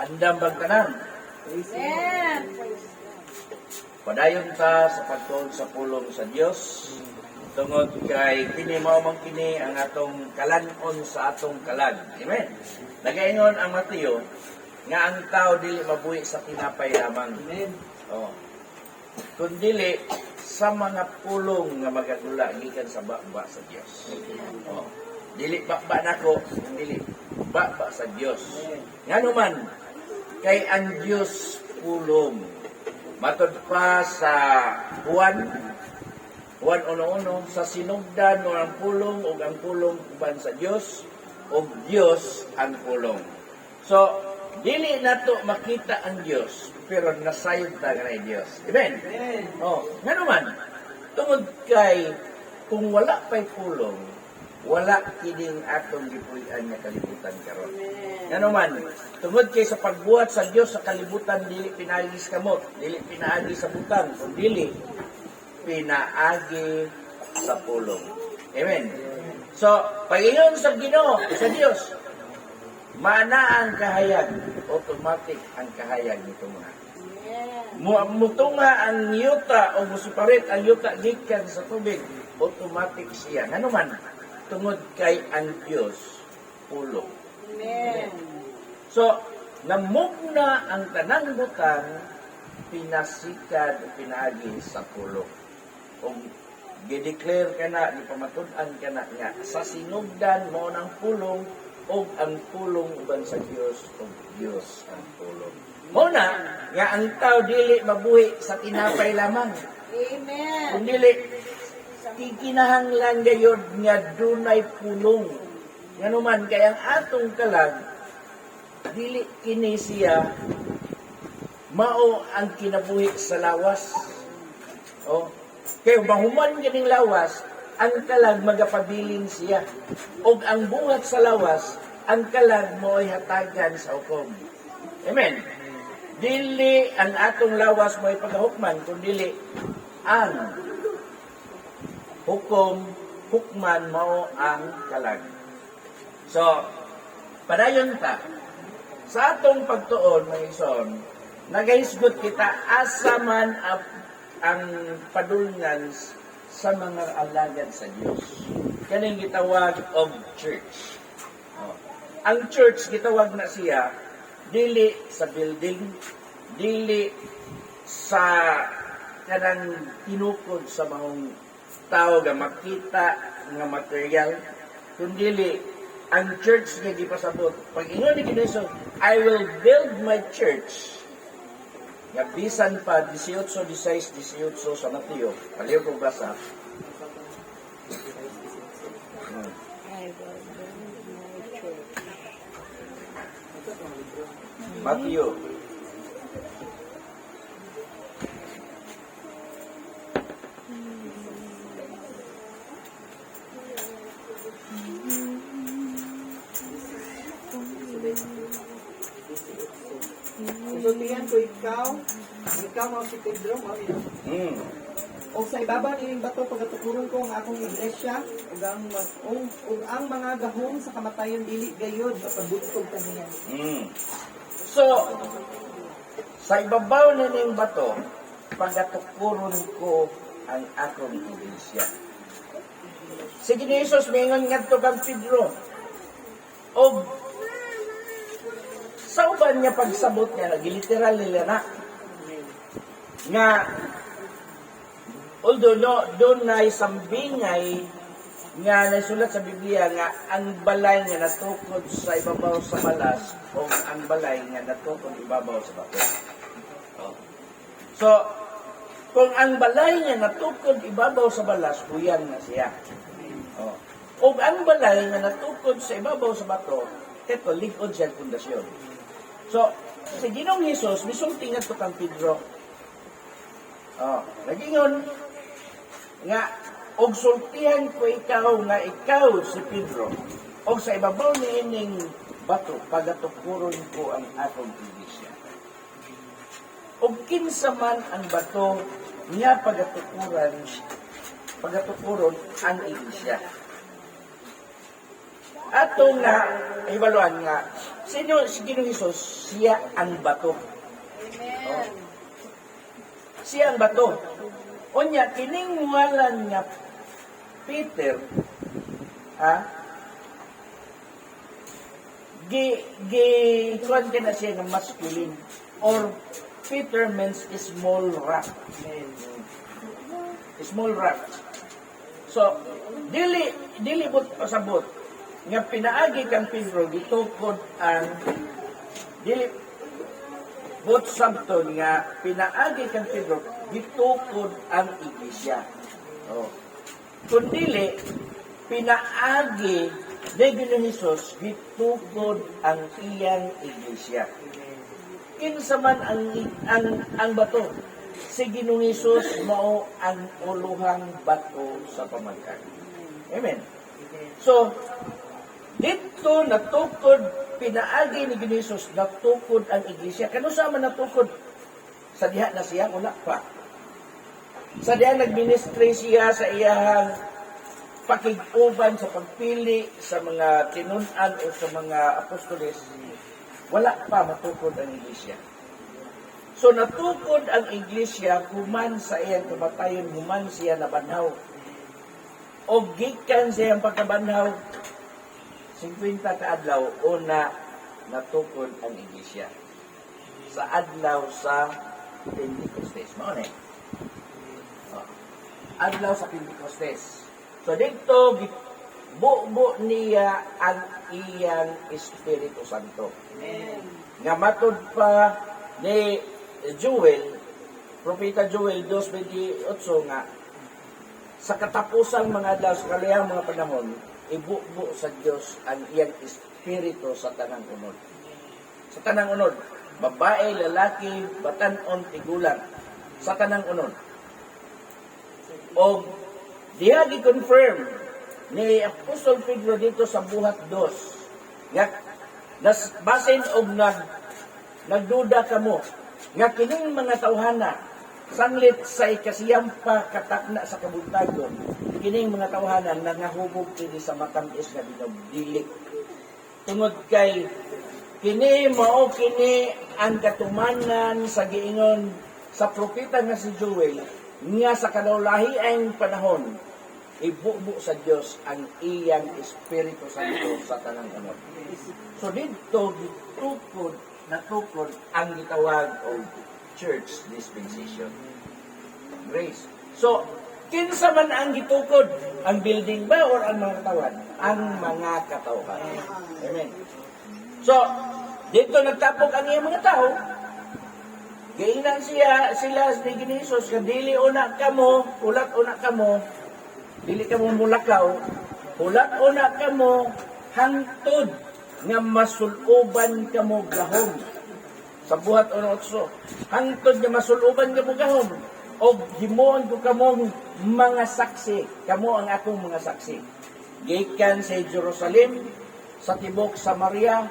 Andam bang tanan. Amen. Padayon ta sa pagtuon sa pulong sa Dios. Tungod kay kini mao man kini ang atong kalan-on sa atong kalag. Amen. Nagaingon ang Mateo nga ang tao dili mabuhi sa tinapay lamang. Amen. Oh. Kundili sa mga pulong nga magadula gikan sa baba sa Dios. Oh. Dili bakba nako, dili bakba sa Dios. Ngano man kay ang Dios pulong. Matod pa sa Juan 1:1 sa sinugdan mo ang pulong ug ang pulong uban sa Dios ug Dios ang pulong. So dili nato makita ang Dios pero nasayod ta kanay Dios. Amen. Amen. Oh, ngano man tungod kay kung wala pay pulong wala kining atong gipuy-an nga kalibutan karon. Ngano man tungod kay sa pagbuhat sa Dios sa kalibutan dili pinaagi sa kamot, dili pinaagi sa butang, kundi dili pinaagi sa pulong. Amen. So, pag-ingon sa Ginoo, sa Dios, maana ang kahayag, automatic ang kahayag nito muna. Mutunga ang yuta o musiparit ang yuta gikan sa tubig, automatic siya. Ano man, tungod kay ang Diyos, pulong. Amen. So, namugna ang tanang butang, pinasikad o pinaagi sa pulong. O gideclare ka na, ipamatud-an ka na nga, sa sinugdan mo ng pulong, o ang pulong uban sa Diyos, o Diyos ang pulong. Muna, nga ang tao dili mabuhi sa tinapay lamang. Amen. Kung dili, kikinahanglan gayod nga dunay pulong. Nga naman, kaya ang atong kalag, dili kini siya mao ang kinabuhi sa lawas. O, kaya mahuman ganing lawas, ang kalag magapabilin siya. O ang buhat sa lawas, ang kalag mo ay hatagan sa hukom. Amen. Dili ang atong lawas mo ay paghahukman, kundi ang hukom, hukman mo ang kalag. So, padayon ta, sa atong pagtuon, mga ison, nagahisgot kita asa man ang padulngan sa mga alagad sa Dios. Kaning gitawag of church. Oh. Ang church gitawag na siya dili sa building, dili sa kanang tinukod sa mga tao nga makita nga material, kundi ang church nga gipasabot. Pag ingon ni Cristo, I will build my church. Nga bisan pa 18, 16, 18 sa Mateo. Paliw kong basa. Mateo. Sultihan ko ikaw mo si Pedro, mo yun. O sa ibabaw nining bato pagatukuron ko ang akong iglesia ug ang mga gahom sa kamatayon dili gayod mapabutog kaniya. So, sa ibabaw na ning bato, pagatukuron ko ang akong iglesia. Sige ni Jesus, mingon nga ito kang Pedro. O, sa uban niya pagsabot niya, nagiliteral nila na, nga, although doon na isang bingay nga nasulat sa Biblia nga ang balay nga natukod sa ibabaw sa balas o ang balay nga natukod ibabaw sa bato. So, kung ang balay nga natukod ibabaw sa balas, kuyan na siya. O ang balay nga natukod sa ibabaw sa bato, ito, likod siya pundasyon. So, sa Ginoong Hesus, misulti nga ito kang Pedro. Nagingon, nga, og sultihan ko ikaw nga ikaw si Pedro, og sa ibabaw ni ining bato, pagatukuron ko ang atong iglesia. Og kinsa man ang bato, niya pagatukuron ang iglesia. atong na ibaluan nga sino si Ginoong Hesus, siya ang bato. Amen. Siya ang bato. Unya kining ngalan nga Peter, kuwan ka na siya ng masculine, or Peter means small rock. Small rock. So, dili bot pasabot nga pinaagi kang Pedro gitukod ang dili bot sabton nga pinaagi kang Pedro gitukod ang iglesia. Oh. Kundili pinaagi ni Ginoong Hesus gitukod ang iyang iglesia. Kinsa man ang bato, si Ginoong Hesus mao ang uluhang bato sa pamagkan. Amen. So, dito natukod, pinaagi ni Ginoong Hesus, natukod ang iglesia. Kano sa man natukod? Sa diha na siya, wala pa. Sa diha nagministry siya sa iyang pakiguban sa pagpili sa mga tinunan o sa mga apostoles, wala pa matukod ang iglesia. So natukod ang iglesia human sa iyang kamatayon, human siya nabanhaw. O gikan sa iyang pagkabanhaw, 50 ka adlaw, una natukod ang iglesia. Sa adlaw sa Pentecostes. Mauna adlaw sa Pentecostes. So dito, buo niya ang iyang Espiritu Santo. Amen. Nga matod pa ni Joel, Propeta Joel 2:28 nga, sa katapusang mga adlaw sa kalihang mga panahon, ibubo sa Dios ang iyang Espiritu sa tanang unod. Sa tanang unod, babae, lalaki, batan-on, tigulang, sa tanang unod. O diha gi-confirm ni Apostol Pedro dito sa buhat 2 nga basin og nagduda kamo nga kining mga tawhana sanglit sa ikasiyampa katakna sa kabuntagon, kining mga tawhana nangahubog kini sa matamis nga dinabdili tungod kay kini mao kini ang katumanan sa giingon sa propeta nga si Joel nga sa kanulahiang panahon ibubo sa Dios ang iyang Espiritu Santo sa tanang unod. So dito natukod ang gitawag og church dispensation. Grace. So kinsa man ang gitukod? Ang building ba or ang mga katawan? Ang mga katawhan. Amen. So dito nagtapok ang iyang mga tao. Gainan sila ni Ginoong Hesus nga dili una kamo, ulat una kamo, dili kamo mulakaw, ulat una kamo hangtod nga masuluban kamo gahom. Sa buhat 1:8, hangtod nga masuluban kamo gahom og himuon ko kamo mga saksi, kamo ang akong mga saksi. Gikan sa Jerusalem, sa tibok Samaria,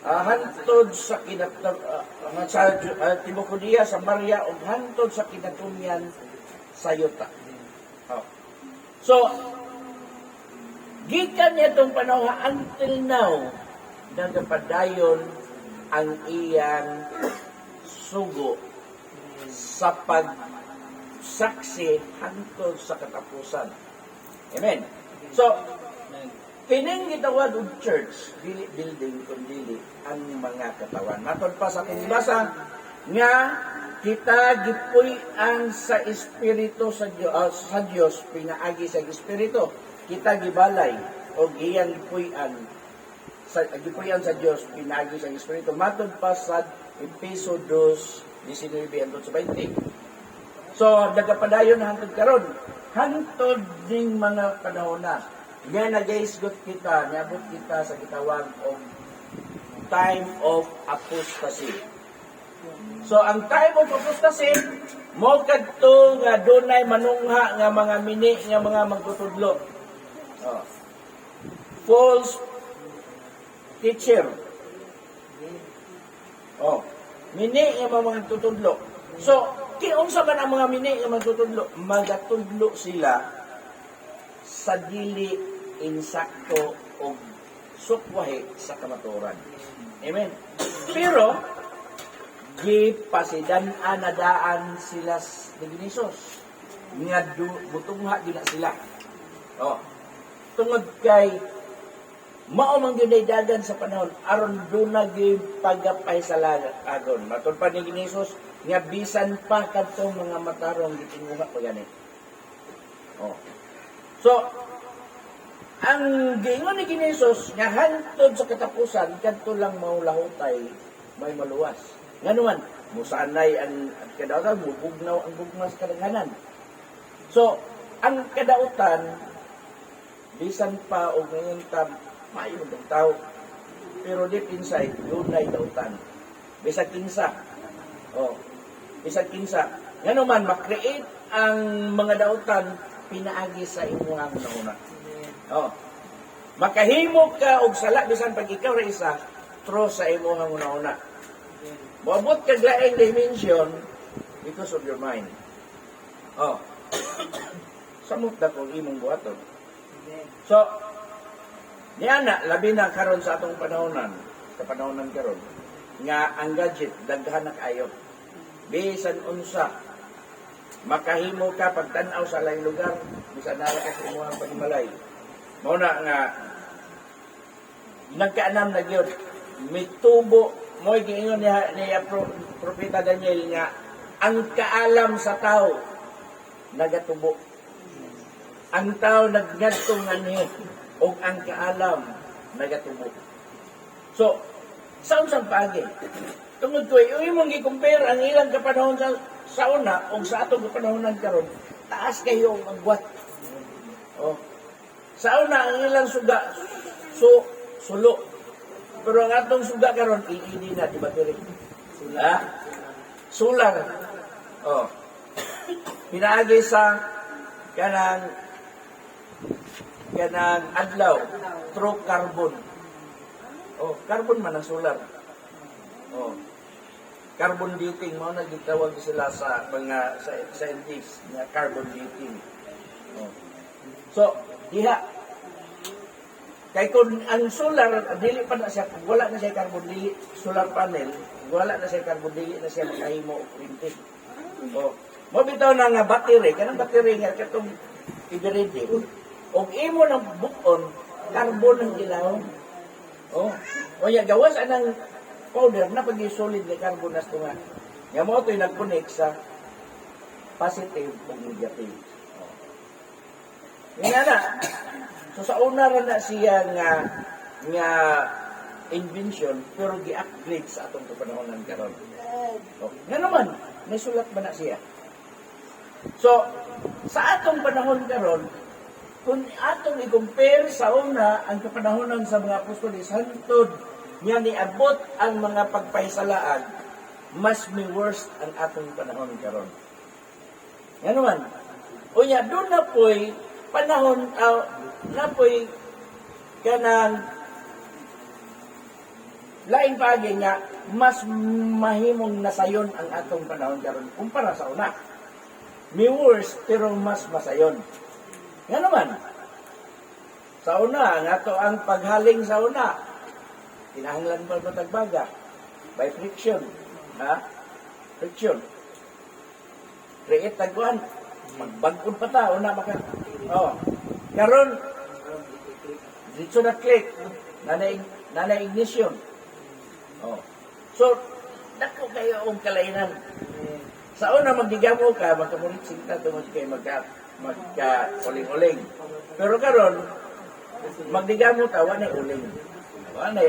hantod sa tibok Judea, Samaria, ug hantod sa kinatumyan sa Yuta. So, gikan niya itong panahon until now, nagapadayon ang iyang sugo sa pagsaksi hantod sa katapusan. Amen. So, kining gitawag og church, dili building kundi ang mga katawan. Matod pa sa ating basa nga kita gipuy-an sa espiritu sa Dios pinaagi sa espiritu. Kita gibalay og iyang gipuy-an sa Dios pinaagi sa espiritu. Matod pa sa Efeso 2:19-20. So nagapadayon hangtod karon. Hangtod ding mga panahon na nga nagaisgot kita, niabot kita sa gitawag of time of apostasy. So, ang time of apostasy, mo kadto nga dunay manungha nga mga mini nga mga magtutudlo. False teacher. Mini nga mga magtutudlo. So, kiunsa man ang mga mini nga magatudlo sila sa dili insakto o sukwahi sa kamaturan. Amen. Pero, gipasidan-an na daan sila ni Ginisos. Nga butungha din na sila. Oh. Tungod kay mao man gyud dagan sa panahon aron duna gyud pagapay sa agon. Matud pa ni Ginisos nga bisan pa kadtong mga matarong gitinguha ko gani. Oh. So, ang giingon ni Ginisos nga hantod sa katapusan kadto lang maulahutay may maluwas. Nganuman, musanay ang kadautan, mubugnaw ang bugmas kadaghanan. So, ang kadautan, bisan pa o ngayon maayong ng tao. Pero deep inside, yun na dautan. Bisag kinsa. Oh, bisag kinsa. Nganuman, makreate ang mga dautan, pinaagi sa imuhang nauna. Oh. Makahimo ka og sala bisan pag ikaw ra isa, through sa imuhang nauna. Moabot kag laing dimension because of your mind. Oh. Samot na kung imong buhaton. So, niya na, labi na karon sa atong panahonan, sa panahonan karon, nga ang gadget, daghan na kayo. Bisan unsa, makahimo ka pagtanaw sa laing lugar, bisan nara ka sa imuhang paghimalay. Muna nga, nagkaanam na gyud mitubo mo giingon niya propeta Daniel nga ang kaalam sa tao nagatubo. Ang tao naggadtong anhi o ang kaalam nagatubo. So, sa unsang pagi, tungod ko, imong gi-compare ang ilang kapanahon sa una o sa atong kapanahonan karon, taas kayo ang agwat. Oh. Sa una, ang ilang suga, sulo. Pero ang atong suga karon iidi na, di ba tiri? Sulang. Oh. Pinaagi sa kanang adlaw through carbon. Oh, carbon man ang solar. Oh. Carbon dating mo na gitawag sila sa mga scientists na carbon dating. Oh. So, diha kay kung ang solar, dili pa na siya, wala na siya carbon, dili, solar panel, wala na siya carbon, dili na siya makahimo o printed. O, mabitaw na nga battery, kanang battery nga, katong ibiridi, o imo ng bukon, carbon ang ilaw. O ya, gawas anang powder na pag-solid na carbon na nga. Nga mo ito'y nag-connect sa positive o negative. Nga na, so sa una rin na siya nga invention, pero gi-upgrade sa atong kapanahonan karon. Okay. Nga naman, may sulat ba na siya? So, sa atong panahon karon, kung atong i-compare sa una ang kapanahonan sa mga apostoles, hantod nga niabot ang mga pagpahisalaan, mas may worst ang atong panahon karon. Nga naman, unya, doon na po'y panahon, na po'y kanang laing pagi nga, mas mahimong nasayon ang atong panahon karon kumpara sa una. May worse, pero mas masayon. Nga naman, sa una, nga to ang paghaling sa una, kinahanglan pa matagbaga, by friction. Ha? Friction. Create tagwan. Magbagod pa ta, una maka. Oh. Karon, dito na click, nana ignition. Oh. So, dako kayo ang kalainan. Sa una, magdigamo ka, magkamulit sinta, tungod kayo magka-uling-uling. Pero karon, magdigamo ta, wala uling. Wala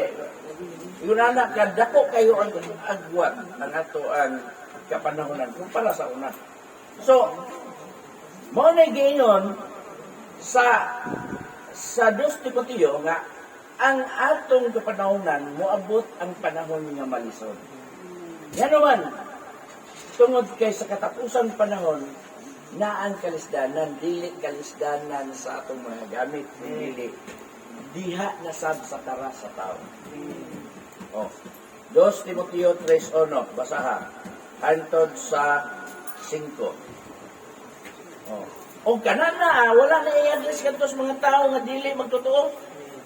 yun anak ka, dako kayo ang agwat ng ato ang kapanahonan kumpara sa una. So, mo na giingon sa 2 Timoteo nga ang atong kapanahonan moabot ang panahon nga malisod. Yan naman, tungod kay sa katapusang panahon na ang kalisdanan, dili kalisdanan sa atong mga gamit, dili diha na sab sa tara sa tao. Oh. 2 Timoteo 3:1, basaha. hantod sa 5. Oh. O kanan na, wala na i-address kanto sa mga tao nga dili magtotoo.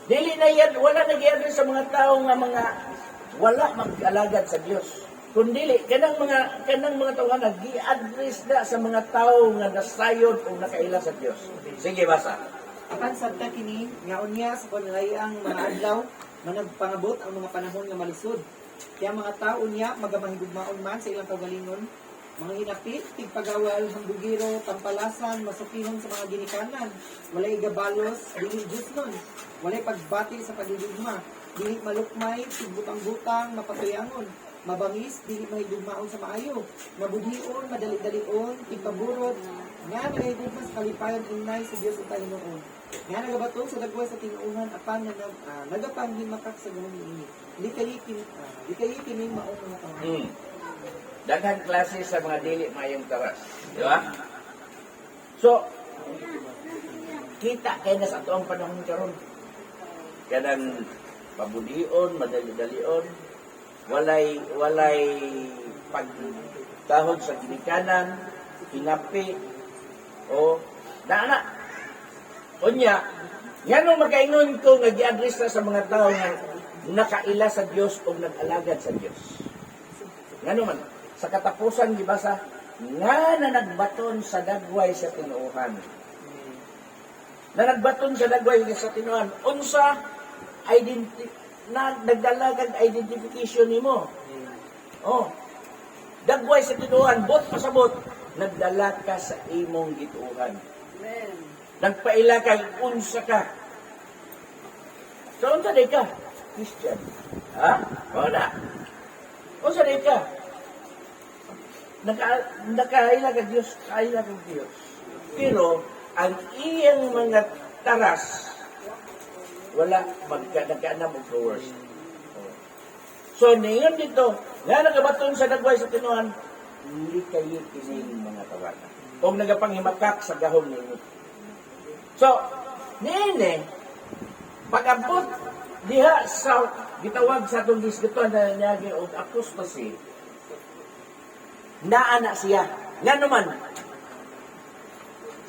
Dili na yan, wala na i-address sa mga tao nga mga wala mag-alagad sa Dios. Kundili kanang mga tao nga nag-i-address na sa mga tao nga nasayod o nakaila sa Dios. Sige, basa. Apan sabta kini nga unya sa panlayang mga adlaw managpangabot ang mga panahon nga malisod. Kaya mga tao niya magamahigugmaon man sa ilang kagalingon, mga hinapit, tigpagawal, hambugiro, tampalasan, masupihon sa mga ginikanan, walay gabalos, dili Diyos nun, walay pagbati sa pagdudugma, dili malukmay, tigbutang-butang, mapatuyangon, mabangis, dili mahigugmaon sa maayo, mabudhion, madali-dalion, tigpaburot, nga nagahigugma sa kalipayon inay sa Diyos at Panginoon. Nga nagabatong sa dagway sa tinuungan apan nagapanghimakak sa gawin ini. Di kayo kining maong mga tao. Daghang klase sa mga dili mayong taras. Di ba? So, kita kay na sa atoang panahon karon. Kanang pabudion, madali-dalion, walay pagtahod sa ginikanan, hinapi, o dana. Unya, yan ang makaingon ko nga gi-address na sa mga tao nga nakaila sa Dios o nag-alagad sa Dios. Ngano man, sa katapusan gibasa nga nanagbaton sa dagway sa tinuuhan. Nanagbaton sa dagway sa tinuuhan. Unsa nagdalagad identification nimo. Oh. Dagway sa tinuuhan, bot pasabot, nagdala ka sa imong gituuhan. Amen. Nagpaila kay unsa ka. So, unsa day ka? Christian. Ha? Wala. Unsa day ka? Nakaila ka Diyos, kaila ka Diyos. Pero, ang iyang mga taras, wala, nagkaanam og worst. So, ningon dito, nga nagabaton sa dagway sa tinuhan, hindi kayo kining mga tawanan. O nagapanghimakak sa gahom ninyo. So, nene, pag-abot diha sa gitawag sa itong diskutuan na niya og apostasy, naana siya. Nga naman,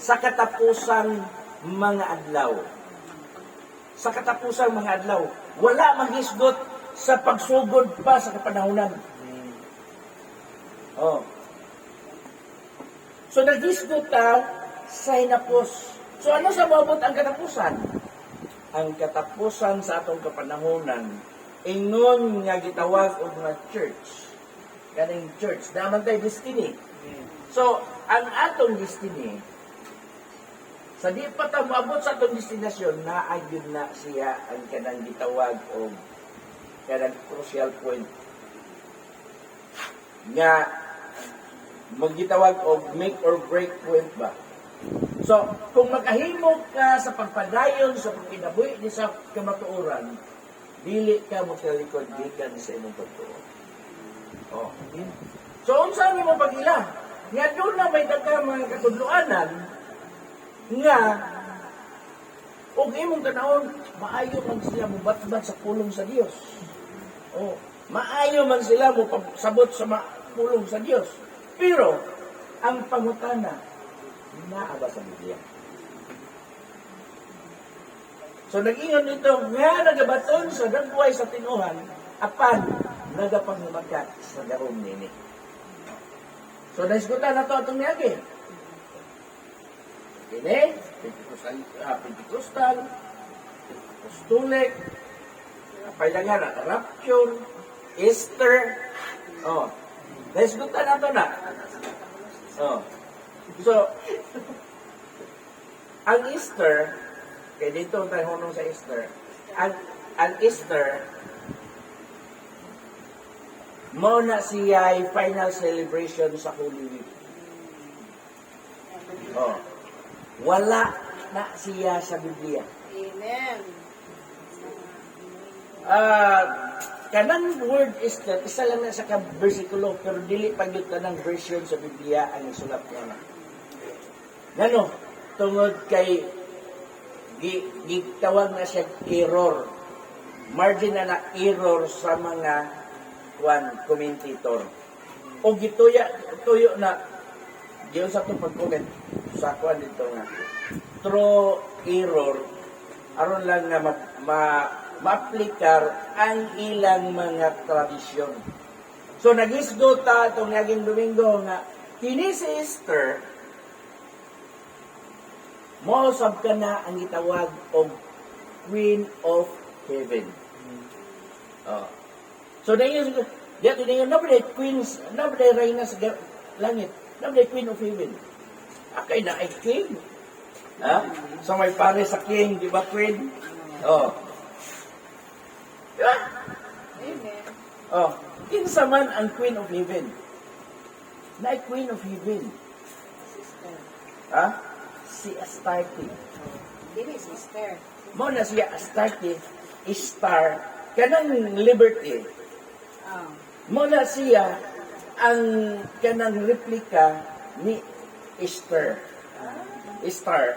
sa katapusang mga adlaw. Sa katapusang mga adlaw, wala maghisgot sa pagsugod pa sa kapanahunan. Oh. So, naghisgot ta sa hinapos. So, ano sa mabot ang katapusan? Ang katapusan sa atong kapanahonan, ingon nga gitawag og mga church. Kaning church, naman tayo destiny. So, ang atong destiny, sa di pa ta maabot sa atong destinasyon, naagyon na siya ang kanang gitawag og kanang crucial point. Nga, maggitawag og make or break point ba? So, kung makahimo ka sa pagpadayon sa pagkinabuhi ni sa kamatuoran, dili ka makalikod gikan sa imong pagtuo. Oh. So, unsa mo pag-ila? Nga doon na may daghang mga katudloanan nga og imong tanawon, maayo man sila mubatbat sa pulong sa Dios. Oh, maayo man sila mo sabot sa pulong sa Dios. Pero ang pangutana naaba sa Biblia. So, nag-ingon nito, nga nagabaton sa dagway sa tinuhan, apan nagapanghimakat sa gahom nini. So, naisgutan na ito itong niyagi. Kini, Pentecostal, Apostolic, pailangan na, Rapture, Easter, oh, naisgutan na ito na. Oh. So, ang Easter, kaya dito tayo hunong sa Easter, ang Easter, mo na siya ay final celebration sa Holy Week. Oh. Wala na siya sa Biblia. Amen. Kanang word Easter, isa lang na sa versikulo, pero dili pagyud kanang version sa Biblia ang isulat niya na. Ngano? Tungod kay gitawag na siya error. Margin na error sa mga commentator. o tuyo na diyon sa itong pag-comment sa kuan dito nga true error aron lang nga ma-aplikar ang ilang mga tradisyon. So nagisgo ta itong naging Domingo nga kini si Easter mo sab ka na ang gitawag og Queen of Heaven. So dito nobody queens, nobody reyna sa langit, nobody Queen of Heaven. Akay na ay king. So may pare sa king, di ba queen? Diba? Amen. Kinsa man ang Queen of Heaven? Na ay Queen of Heaven. Sister. Si Astarte. Dili sister. Mo na siya Astarte, star, kanang liberty. Mo na siya ang kanang replika ni Esther. Star.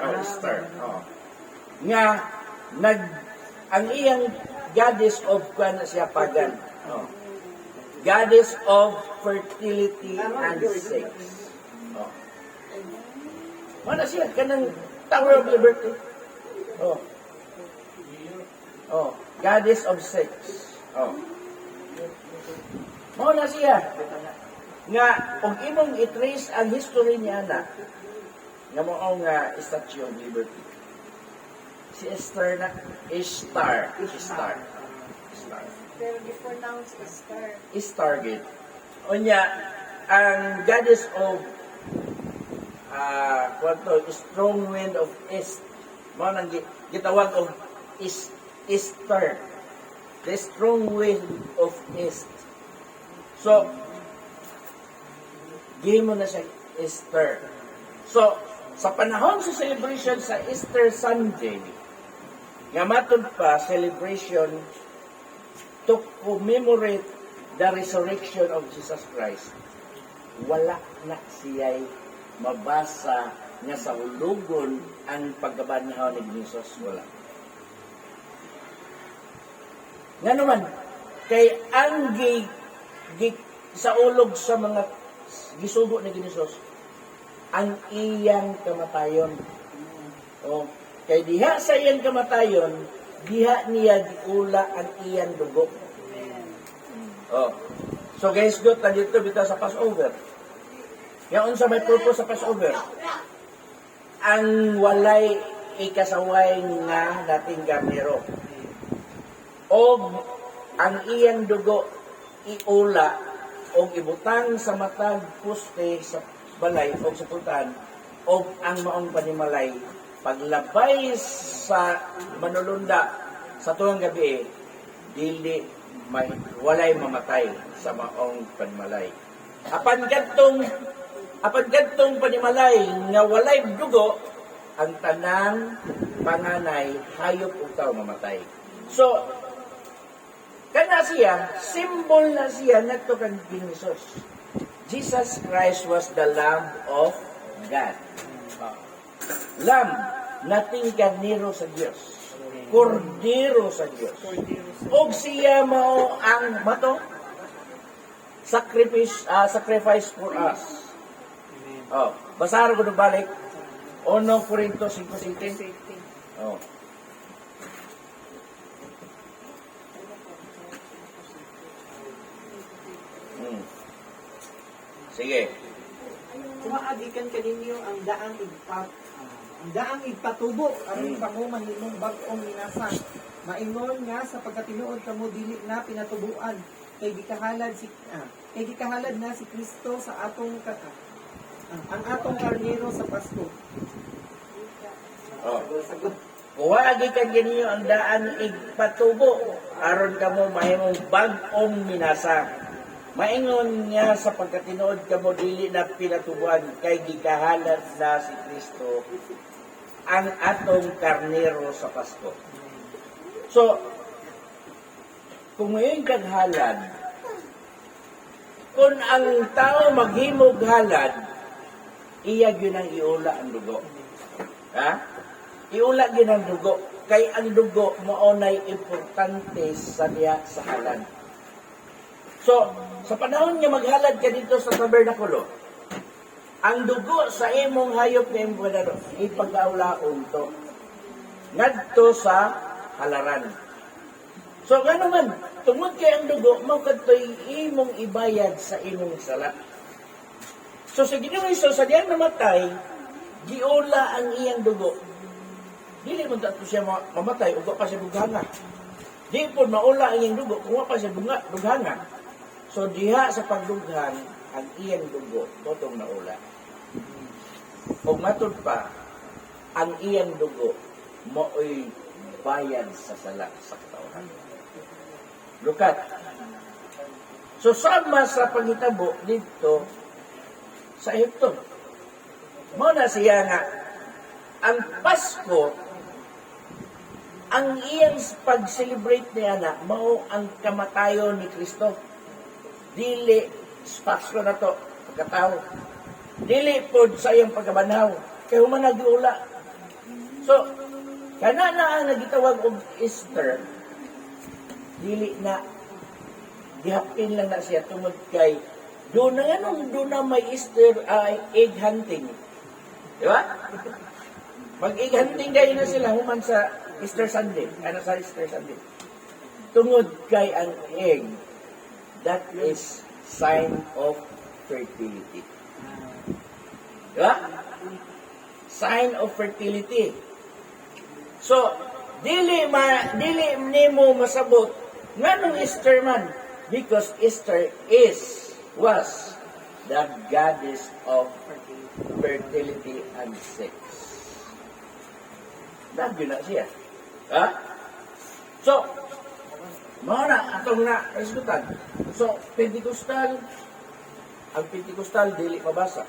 Nga, ang iyang goddess of kuan siya pagan. Goddess of fertility and sex. Mana siya kanang Tower of Liberty. Goddess of sex. Mao na siya nga og imong i-trace ang history niya na nga mao nga Statue of Liberty. Si Esther na Star. Pero before now, sister. Stargate. Unya, ang goddess of strong wind of east. Mao nang gitawag og Easter. The strong wind of east. So, gihimo na siya Easter. So, sa panahon sa celebration sa Easter Sunday, nga matod pa celebration to commemorate the resurrection of Jesus Christ, wala na siya'y mabasa nga sa hulugon ang pagkabanhaw ni Jesus. Wala. Nga naman, kay ang sa ulog sa mga gisugo ni Jesus, ang iyang kamatayon. Kay diha sa iyang kamatayon, diha niya giula ang iyang dugo. So guys, good, nandito bitaw sa Passover. Yung unsa may purpose sa Passover? Ang walay ikasaway nga dating garnero. O ang iyang dugo iula o ibutang sa matag puste sa balay o sa putan o ang maong panimalay paglabay sa manulunda sa tuwang gabi dili walay mamatay sa maong panimalay. Apan gadtong panimalay nga walay dugo ang tanang panganay hayop utaw mamatay. So kana siya, symbol na siya ngadto kang Jesus. Jesus Christ was the Lamb of God. Lamb, nating karnero sa Dios. Kordero sa Dios. Og siya mao ang sacrifice for us. Basahan ko balik 1 Corintios 5:17. Sige. Kumaagikan kaninyo ang daang igpatubo aron kamo mahimong bag-ong minasan. Maingon nga sa pagkatinuod kamo dili na pinatubuan kay gikahalad na si Kristo sa atong ang atong karnero sa Pasko. Kuwaagikan kaninyo ang daang igpatubo aron kamo mahimong bag-ong minasan. Maingon niya sa pagkatinuod kamo dili na pinatubuan kay gikahalad na si Kristo ang atong karnero sa Pasko. So, kung ngayon kang halad, kung ang tao maghimog halad, iya yun ang iula ang dugo. Iula yun ang dugo. Kay ang dugo maunay importante sa diya sa halad. So, So, sa panahon nga maghalad ka dito sa tabernakulo, ang dugo sa imong hayop na imong ipag-aulaon to. Ngadto sa halaran. So, gano man, tungod kay ang dugo, makadto'y imong ibayad sa imong sala. So, sa Ginoong Hesus, sa diyang namatay, giula ang iyang dugo. Dili mo tato siya mamatay, uga pa siya bughanga. Di po maula ang iyang dugo, kung pa siya bughanga. So, diha sa pagdughan, ang iyang dugo, botong naula. O matod pa, ang iyang dugo, mo'y bayad sa sala sa katauhan. Lukat. So, sama sa pangitabo dito sa Egypto. Muna siya nga, ang Pasko, ang iyang pag-celebrate niya na, mao ang kamatayon ni Kristo. Dili, Pasko na to, pagkatao. Dili po sa iyang pagkabanhaw. Kaya human nag-iula. So, kana na ang nagitawag og Easter, dili na, dihapin lang na siya tungod kay, doon na may Easter egg hunting. Di ba? Mag-egg hunting kayo na sila human sa Easter Sunday. Ano sa Easter Sunday? Tungod kay ang egg, that is sign of fertility. Di ba? Sign of fertility. So, dili nimo masabot nganong Easter man, because Easter was the goddess of fertility and sex. Lagi na siya. Ha? So, mga na, atong na, reskutan. So, Pentecostal, ang Pentecostal, dili mabasa.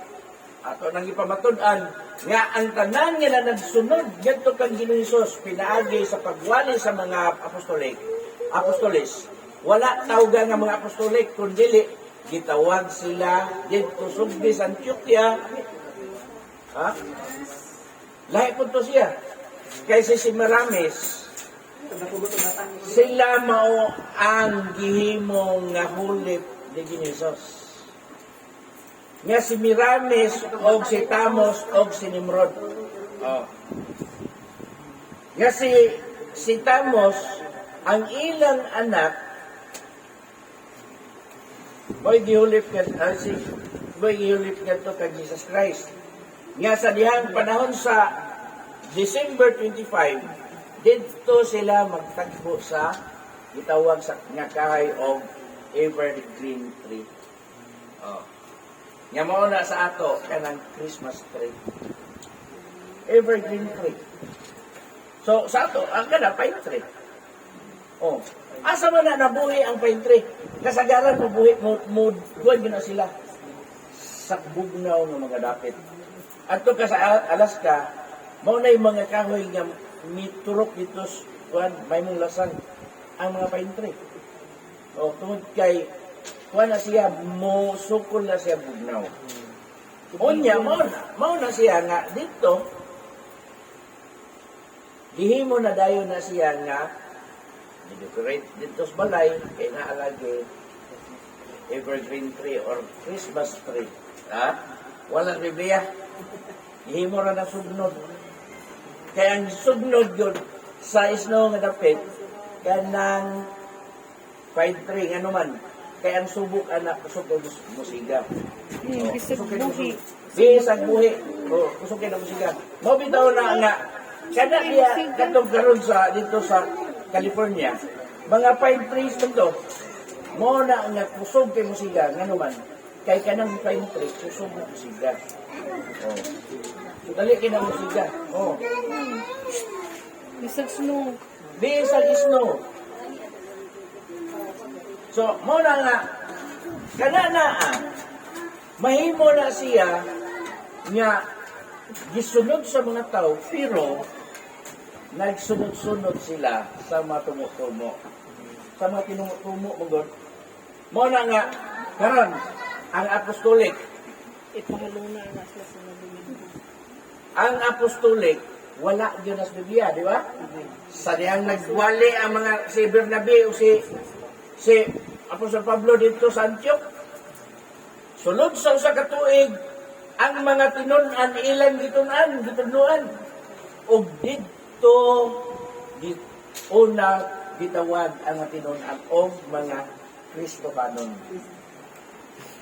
Ato nang ipamatudan, nga ang tanan nga na nagsunod, ganito kang Ginoong Hesus, pinaagi sa pagwali sa mga apostoles. Wala tawga nga mga apostolik, kundi gitawag sila dito sugbi sa Antioquia. Ha? Lahi po to siya. Kaysa si Maramis, sila mao ang gihimong nga hulip ni Ginoong Hesus. Nga si Miramis, og si Tamos, og si Nimrod. Oh. Nga si Tamos, ang ilang anak, boy gihulip ka to kay Jesus Christ. Nga sa dihang panahon sa December 25, dito sila magtagpo sa gitawag sa nga kahay og evergreen tree. Oh. Nga mao na sa ato kanang Christmas tree. Evergreen tree. So sa ato ang kana pine tree. Oh. Asa man na nabuhi ang pine tree? Kasagaran mo buhi mo buwan na sila sa bugnaw ng mga dapit. Adto ka sa Alaska, mao na yung mga kahoy nga miturok dito kuan may mong lasang ang mga pine tree. O tungod kay kuan na siya mo sukol na siya bugnaw. Unya mao na siya nga dito gihimo na dayon na siya nga i-decorate dito sa balay kay naalagi evergreen tree or Christmas tree. Ha? Walang Biblia. Gihimo ra na sugnod. Kaya ang sugnod yun sa isno nga dapit kanang pine tree nga naman. Kaya ang subok anak kusog og musiga. Bisag buhi. Bisag buhi. Kusog ng musiga. Mao bitaw na nga kada iya katong karon sa dito sa California, mga pine trees nito, mo na nga kusog kay musiga, nga naman, kay kanang pine tree, kusog ng musiga. Oh. So, dali ka ng musiga. Oh. Bisag snow. Bisag snow. So, mo na nga, mahimo na siya nga gisunod sa mga tao, pero nagsunod-sunod sila sa mga tumutumo. Sa mga tinumutumo mo God. Mo na nga, karon ang apostolik. Ipahaluna na sila sa Domingo. Ang apostolik, wala yun as Biblia, di ba? Sa diyang nagwali ang mga si Bernabe o si Apostol Pablo dito sa Antioch. Sulod sa usa ka tuig, ang mga tinun-an ilang gitunluan. Og dito una gitawag ang mga tinun-an og mga Kristohanon.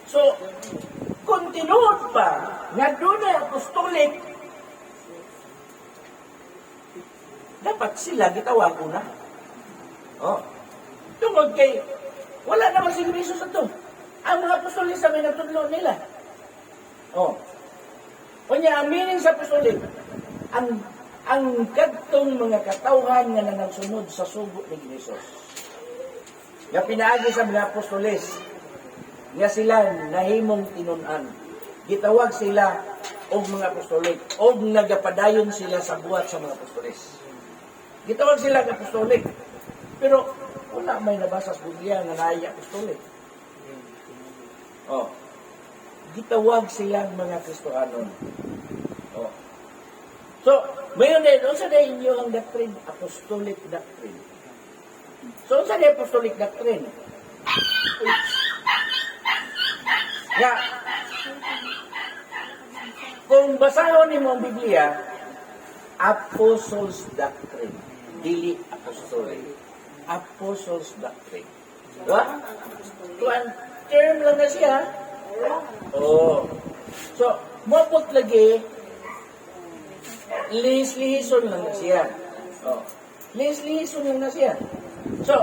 So, kung tinuod pa nga doon na apostolik, dapat sila gitawag una. Oh. Tungod kay wala naman si Kristo sa to. Ang mga apostolik sa may natudlo nila. Oh. Kunya aminin sa apostolik ang kadtong mga katawhan nga nanagsunod sa sugo ni Hesus. Nga pinaagi sa mga apostoles nga sila nahimong tinun-an. Gitawag sila og mga apostolik og nagapadayon sila sa buhat sa mga apostoles. Gitawag sila ng apostolik. Pero wala may nabasa sa Biblia nga naay apostolik. Oh. Gitawag silang mga Kristohanon. Oh. So, mayon din, unsa na inyo ang doctrine? Apostolic doctrine. So, unsa na apostolic doctrine? Nga, kung basahon nimo ang Biblia, Apostles' doctrine, dili apostolic. Apostles' doctrine. Diba? Tuan, term lang na siya. Oh. So, mapot lagi, lihis-lihison lang na siya. Oh. Lihis-lihison lang na siya. So,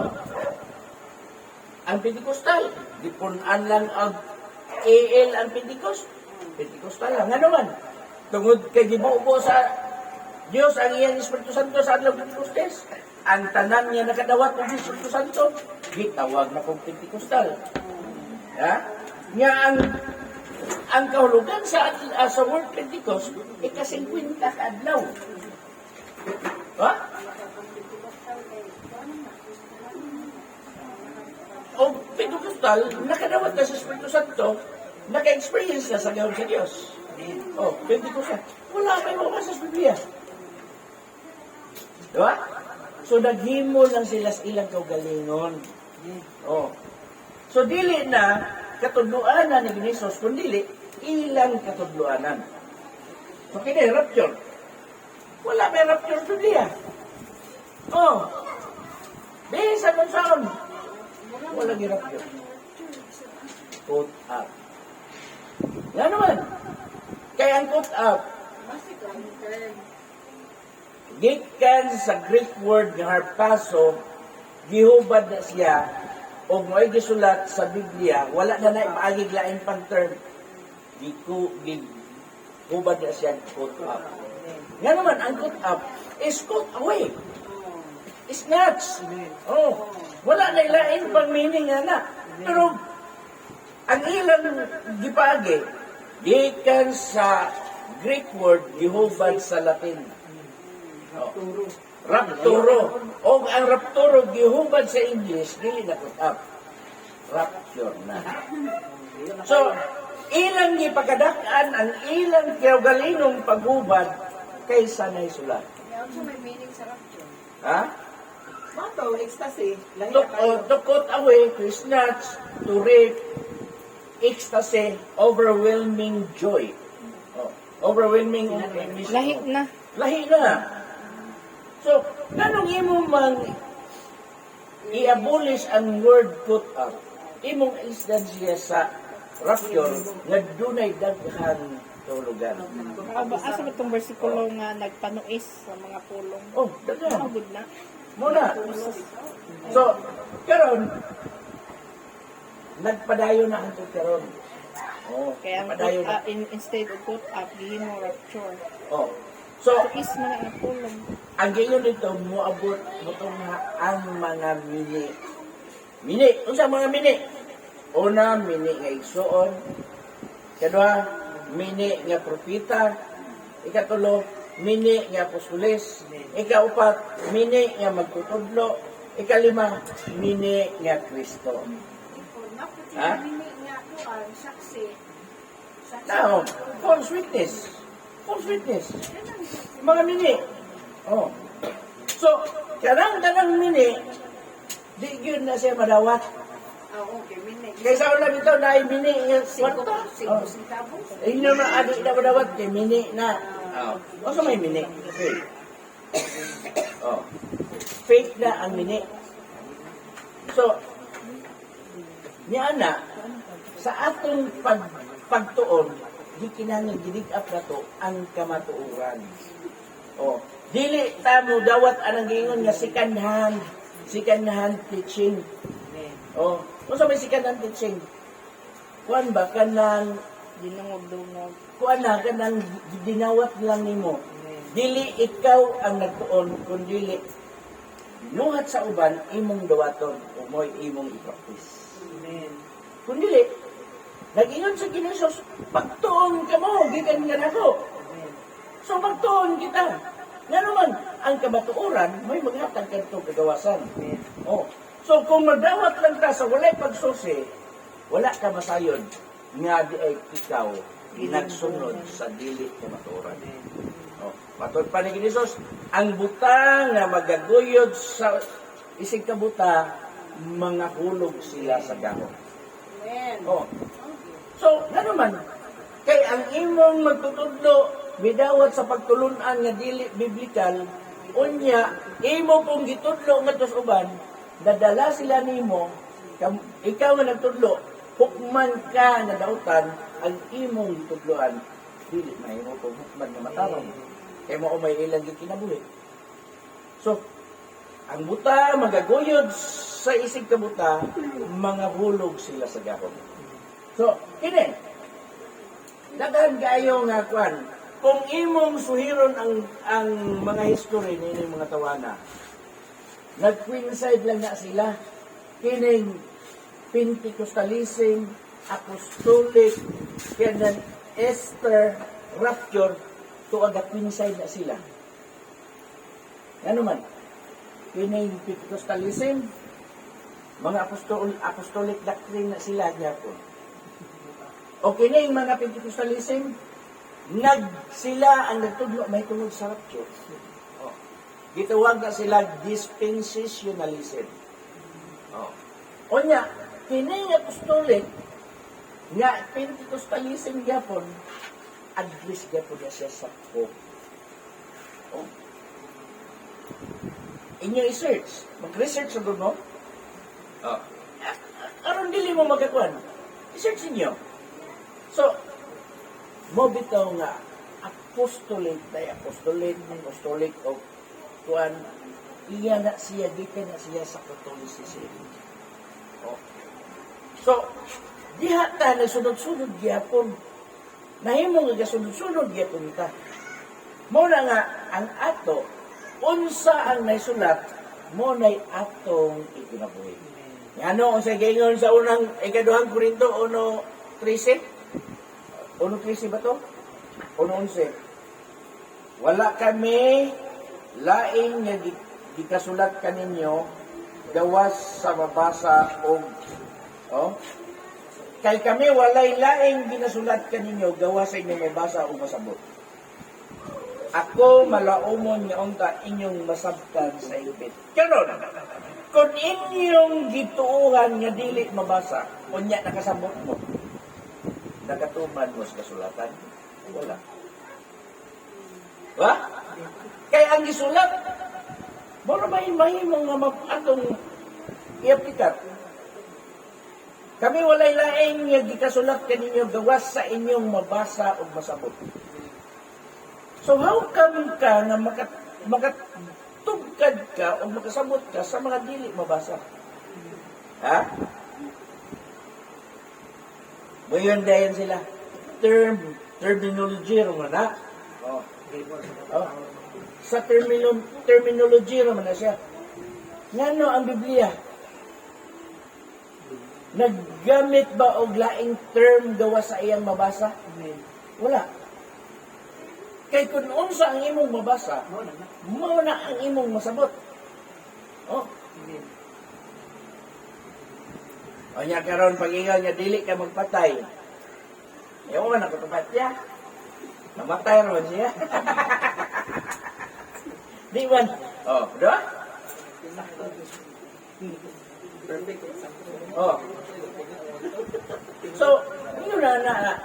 ang Pentecostal, dipunan lang ang AL ang Pentecostal lang. Nga naman, tungod kay gibuo sa Diyos ang iyang Espiritu Santo sa adlaw Pentecostes, ang tanan niya nakadawat ng Espiritu Santo, gitawag na kong Pentecostal. Ha? Nga ang kahulugan sa word Pentecost, ika-50 ka adlaw. Ha? O Pentecostal, nakadawat na sa Espiritu Santo, naka-experience na sa gawin sa Diyos. O, Pentecostal. Wala may mabasa sa Biblia. Diba? So, naghimo lang sila sa ilang kaugalingon. Oh. So, dili na katudluanan ni Jesus, kundi ilang katudluanan. So, kini, rapture. Wala may rapture sa Biblia. Oh. Bisa man saan. Wala may rapture. Put up. Nga naman. Kaya ang put up, gikan sa Greek word nga harpazo, gihubad na siya, o mo'y gisulat sa Biblia, wala na ipaagig lain pang term, gihubad na siya, put up. Nga naman, ang put up is put away. Snatch. Oh, wala na ilain pang meaning na. Pero, ang ilang gipaagi, gikan sa Greek word, gihubad sa Latin. Oh. Rapturo. O ang rapturo, gihubad sa English, dili na put up. Rapture na. So, ilang gipagadakan ang ilang kaugalinong paghubad kaysa na isulat. Ano may meaning sa rapture? Ha? Mato, ecstasy. Lahi To, na kayo. to cut away, to snatch, to rape, ecstasy, overwhelming joy. Oh, overwhelming Lahi na. Lahi na. So, ganong imo mang i-abolish ang word put up, imong isdan siya sa rapture nga dunay daghan tulugan. Asa ba itong versikulo nga nagpanuis sa mga pulong? Oh, daghan. Good na. Muna. So, karon nagpadayon na ang karon. Oh, Kaya ang nagpadayon put na. up, instead of put up, gihimo rapture. Oh. So, Is man ang pulong. ang gayon nito, muabot mo nga ang mga mini. Mini. Unsa mga mini? Una, mini nga igsuon. Kadua, mini nga propita. Ikatulo, mini nga apostoles. Ikaupat, mini nga magtutudlo. Ikalima, mini nga Kristo. Ha? Now, false witness. False witness. Mga mini. Oh. So, kanang mini, di yun na siya madawat. Oo, okay, mini. Kaysa una dito na ay mini nga kwarta. Cinco Oh. centavos. Eh, yun naman, adik na madawat kay mini na. Oh. O sa may mini? Fake. Oh. Fake na ang mini. So, niya na, sa atong pagtuon, di kinahanglan gidig-up na to ang kamatuoran. Oh. Dili tamo dawat anang gingon nga second hand teaching. Oh. Kung sa may second hand teaching, kuan ba kanang Dinungog-dungog. kuan na kanang dinawat lang nimo. Dili ikaw ang nagtuon kun dili nuhat sa uban imong dawaton o mo'y imong i-practice. Amen. Kun dili nag-ingon sa Ginoos, pagtuon ka mo gikan nga nako. Amen. So pagtuon kita. Nga naman, ang kamatuoran may maghatag kadtong kagawasan. Amen. Oh. So kung madawat lang ta sa walay pagsusi, wala ka masayon nga di ay ikaw nagsunod sa dili kamatuoran. Oh, patod pa ni Ginoos, ang buta nga magaguyod sa isig kabuta, mga hulog sila sa gahon. Amen. Oh. So, nga naman, kay ang imong magtutudlo midawat sa pagtulunan nga dili biblikal, unya imo kung gitudlo ngadto sa uban, dadala sila nimo, ikaw nga nagtudlo, hukman ka na dautan ang imong gitudloan, dili na imo kung hukman nga matarong. Kay mo may ilang kinabuhi. So, ang buta magaguyod sa isig kabuta, mga hulog sila sa gahon. So, kini, daghan kayo nga kwan, kung imong suhiron ang mga history ni mga tawana, nag-coincide lang na sila, kining Pentecostalism, Apostolic, kanan Esther, Rapture, to aga coincide na sila. Ano man, kining Pentecostalism, mga apostolic doctrine na sila gyapon. O kining mga Pentecostalism, sila ang nagtudlo may tungod sa rapture. Oh. Gitawag na sila dispensationalism. Oh. O nya, kining apostolic nga Pentecostalism gyapon, address gyapon na siya sa Pope. Oh. Inyo i-search, mag-research sa doon, no? Oh. Aron dili mo magkakuan. I-search inyo. So, mo bitaw nga apostolic o kuan iya na siya gikan na siya sa Catholicism. Oh. So diha ta na sunod-sunod gyapon. Nahimo nga sunod-sunod gyapon ta. Mo na nga ang ato unsa ang naisulat mo nay atong ikinabuhi. Ngano ang sa gingon sa unang ikaduhang Korinto 1:13? 1:13 ba to? 1:11. Wala kami laing nga gikasulat kaninyo gawas sa mabasa o kay kami walay laing ginasulat kaninyo gawas sa inyong mabasa o masabot. Ako malaumon nga unta inyong masabtan sa ipit. Karon, kung inyong gituuhan nga dili mabasa, unya nakasabot mo, nakatuman mo sa kasulatan? Wala. Wa? Kaya ang gisulat, mura mahimong nga atong i-aplikat. Kami walay laing nga gikasulat kaninyo gawas sa inyong mabasa o masabot. So how come ka na makatugkad ka o makasabot ka sa mga dili mabasa? Ha? Ngayon dayan sila. Terminology naman na. Oh. Sa terminology naman na siya. Ngano ang Biblia? Naggamit ba og laing term gawa sa iyang mabasa? Wala. Kay kung unsa ang imong mabasa, mo na ang imong masabot. Oh. O niya karon pag-ingal nga dili ka magpatay. Ewan man ako tupatya. Namatay ron siya. Di man. Oh, doa? Perfect example. Oh. So, yun na.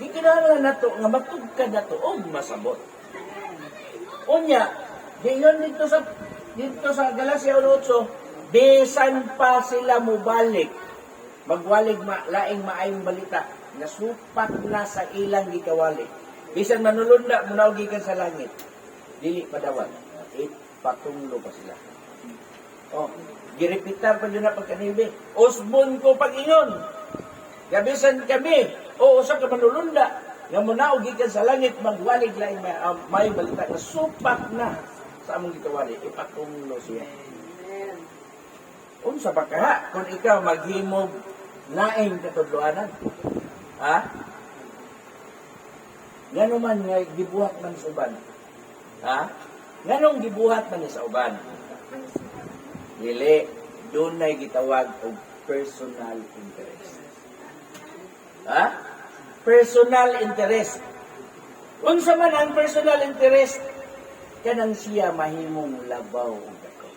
Di kinahanglan na to, nga matugkad na to, o masabot. Unya, gingon dito sa Galacia 8, bisan pa sila mubalik, magwalig laing maayong balita, nasupak na sa ilang gikawali. Bisan manulunda, munaw gikan sa langit, dili padawat, ipatunglo pa sila. Oh, girepitar pa yun na pagkanibi. Usbon ko pag-ingon. Gabisan kami, o usa ka manulunda, nga munaw gikan sa langit, magwalig laing may balita, nasupak na sa among gikawali, ipatunglo siya. Unsa ba ka kung ikaw maghimog laing katudloanan? Ha? Ngano man nga gibuhat man sa uban? Ha? Nganong gibuhat man sa uban? Dili, doon na gitawag og personal interest. Ha? Personal interest. Unsa man ang personal interest, kanang siya mahimong labaw og ako.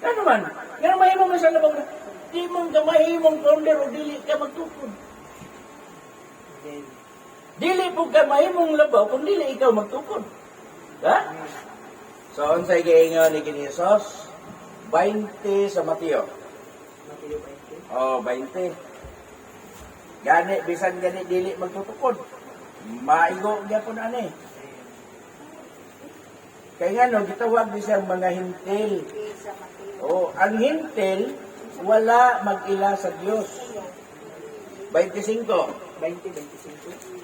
Ano man? Nga mahimong man sa labaw na, di mong ka mahimong founder o dili ka magtukod. Dili po ka mahimong labaw kung dili ikaw magtukod. Ha? So, unsay giingon ni Jesus? 20 sa Mateo. Mateo 20. Oh, 20. Gani, bisan gani dili magtutukod. Maigo niya po na ani. Kaya nga no, gitawag din siyang mga hintil. Oh, ang hintil, wala mag-ila sa Diyos. 25. 20-25.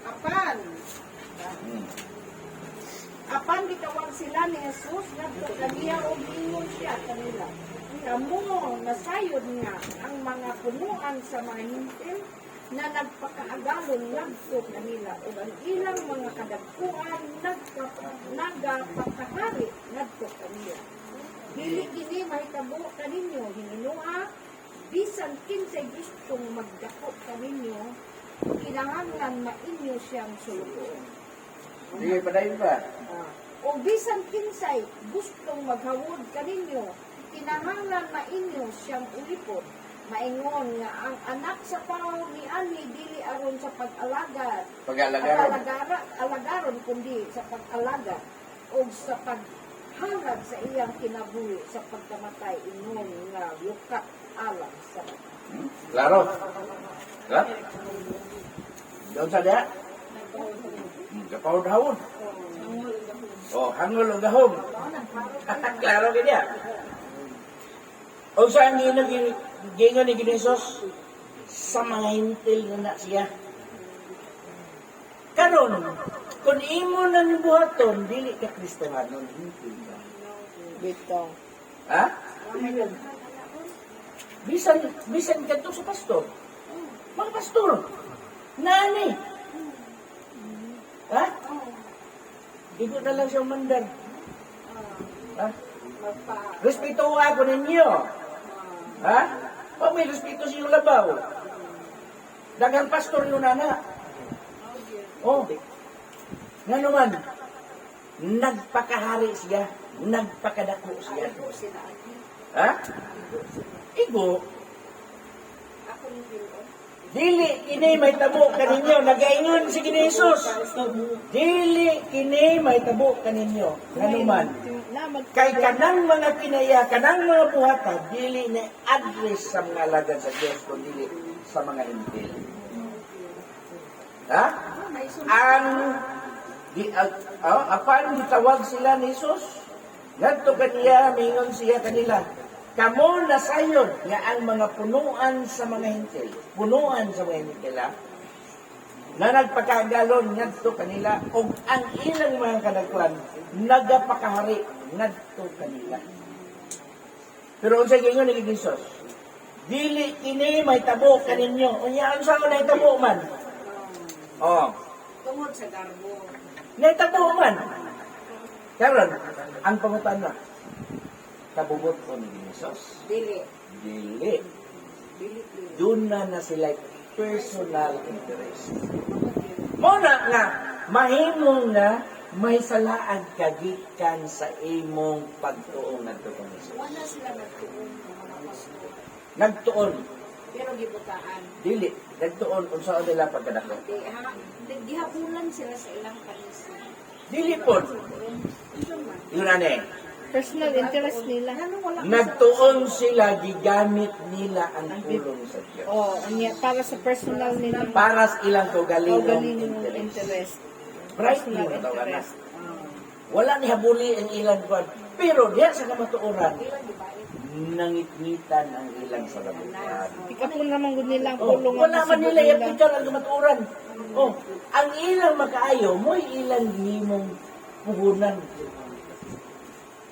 Apan, Hmm. apan gitawag sila ni Jesus ngadto kaniya og ingon siya kanila. Kamo nasayod nga ang mga punuan sa mga hintil na nagpakaagalon ngadto kanila ug ang ilang mga kadagkuan nagapakahari ngadto kanila. Dili kini mahitabo kaninyo hinunua bisan kinsay gustong magdako kaninyo kinahanglan mainyo siyang sulugoon. Sige, padayon ba? O bisan kinsay gustong maghawod kaninyo, kinahanglan mainyo siyang ulipot. Maingon nga ang anak sa pao ni ani dili aron sa pag-alagad, Pag-alagaron. alagaron kundi sa pag-alaga o sa paghangad sa iyang kinabuhi sa pagkamatay ingon nga lukat alam sa Klaro? Ha? Doon sa diya? Kapawad-hawod. Oh, hangol o gahom. Klaro ka diya. O saan gingon ni Ginesos? Sa mga hintil na siya. Karon, kung imo nang buhaton, dili ka Kristohanon, hintil ka. Bitaw. Ha? Bisan ka to sa pastor. Mga pastor. Nani. Ha? Ito na lang siya mandar. Ha? Respeto ako ninyo. Ha? O may respeto siya labaw. Dagang pastor yun na. Oh. Nga naman, nagpakahari siya. Nagpakadako siya. Ha? Igo. Dili kini may tabo kaninyo. Nagaingon si Jesus. Dili kini may tabo kaninyo. Nganuman. Kay kanang mga pinaya, kanang mga buhata, dili na address sa mga alagad sa Diyos, kung dili sa mga hintil. Ha? Apan gitawag sila ni Jesus. Ngadto kaniya, mingon siya kanila. Kamo nasayod nga ang mga punuan sa mga hintil. Punuan sa mga hintil, ha? Na nagpakagalon ngadto kanila ug ang ilang mga kadagkuan nagapakahari ngadto kanila. Pero unsay gingon ni Jesus? Dili kini may tabo kaninyo. Unya unsa man nay tabo man? Oh, tungod sa garbo. nay tabo man. Karon ang pangutana. Tabugot ko ni Jesus. Dili. Dili. Doon na sila personal interest. Muna nga, mahimong nga may salaan kagikan sa imong pagtuong ngadto kang Hesus. Wala sila nagtuon ng mga pastor. Nagtuon, Pero gibutaan. dili, nagtuon unsa nila pagkadako. Gihabulan sila sa ilang kanisa. Dili pod. Yun ane. Personal interest nila. Ano wala Nagtuon sila, gigamit nila ang pulong sa Diyos. Oh, anya para sa personal nila. Para sa ilang kaugalingong Kaugalingong interest. interest. Right, Personal yun ang tawagan. interest. Wala ni habuli ang ilang kwan. Pero diya sa kamatuoran, ilang gibait. nangitngitan ang ilang sa labutan. Pick-up mo naman gud nila ang Oh, pulong. wala ang man nila nila. yapikan ang kamatuoran. Oh, ang ilang makaayo, mo ilang himong puhunan.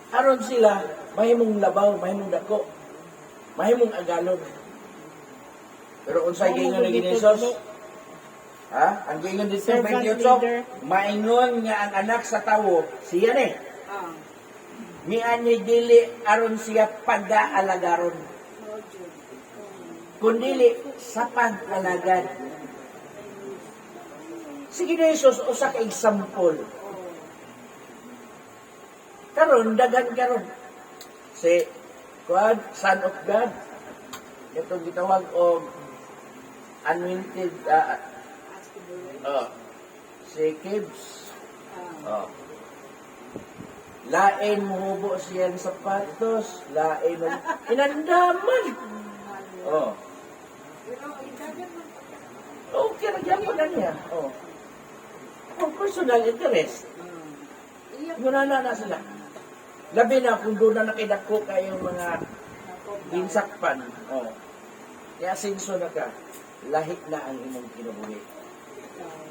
Aron sila, mahimong labaw, mahimong dako, mahimong agalon. Pero unsay gingon ni Ginisos? Ha? Ang gingon dito sa Servant 28, leader. maingon nga ang anak sa tawo, siya ni. Ah, Mian ni dili aron siya pag-aalagaron. Kundili sa pag-alagad. Sige na Jesus, usa ka example. Karon dagan karon. Si God, Son of God. Ito gitawag og anointed si Gibbs. Lain muhubo siya ng sapatos, lain mo inandaman. Oh. Okay, nagyapon na niya. Oh. Oh, personal interest. Yun na sila. Labi na kung doon na nakidako kayong mga ginsakpan. Oh. Kaya sinso na ka, lahit na ang imong kinabuhi.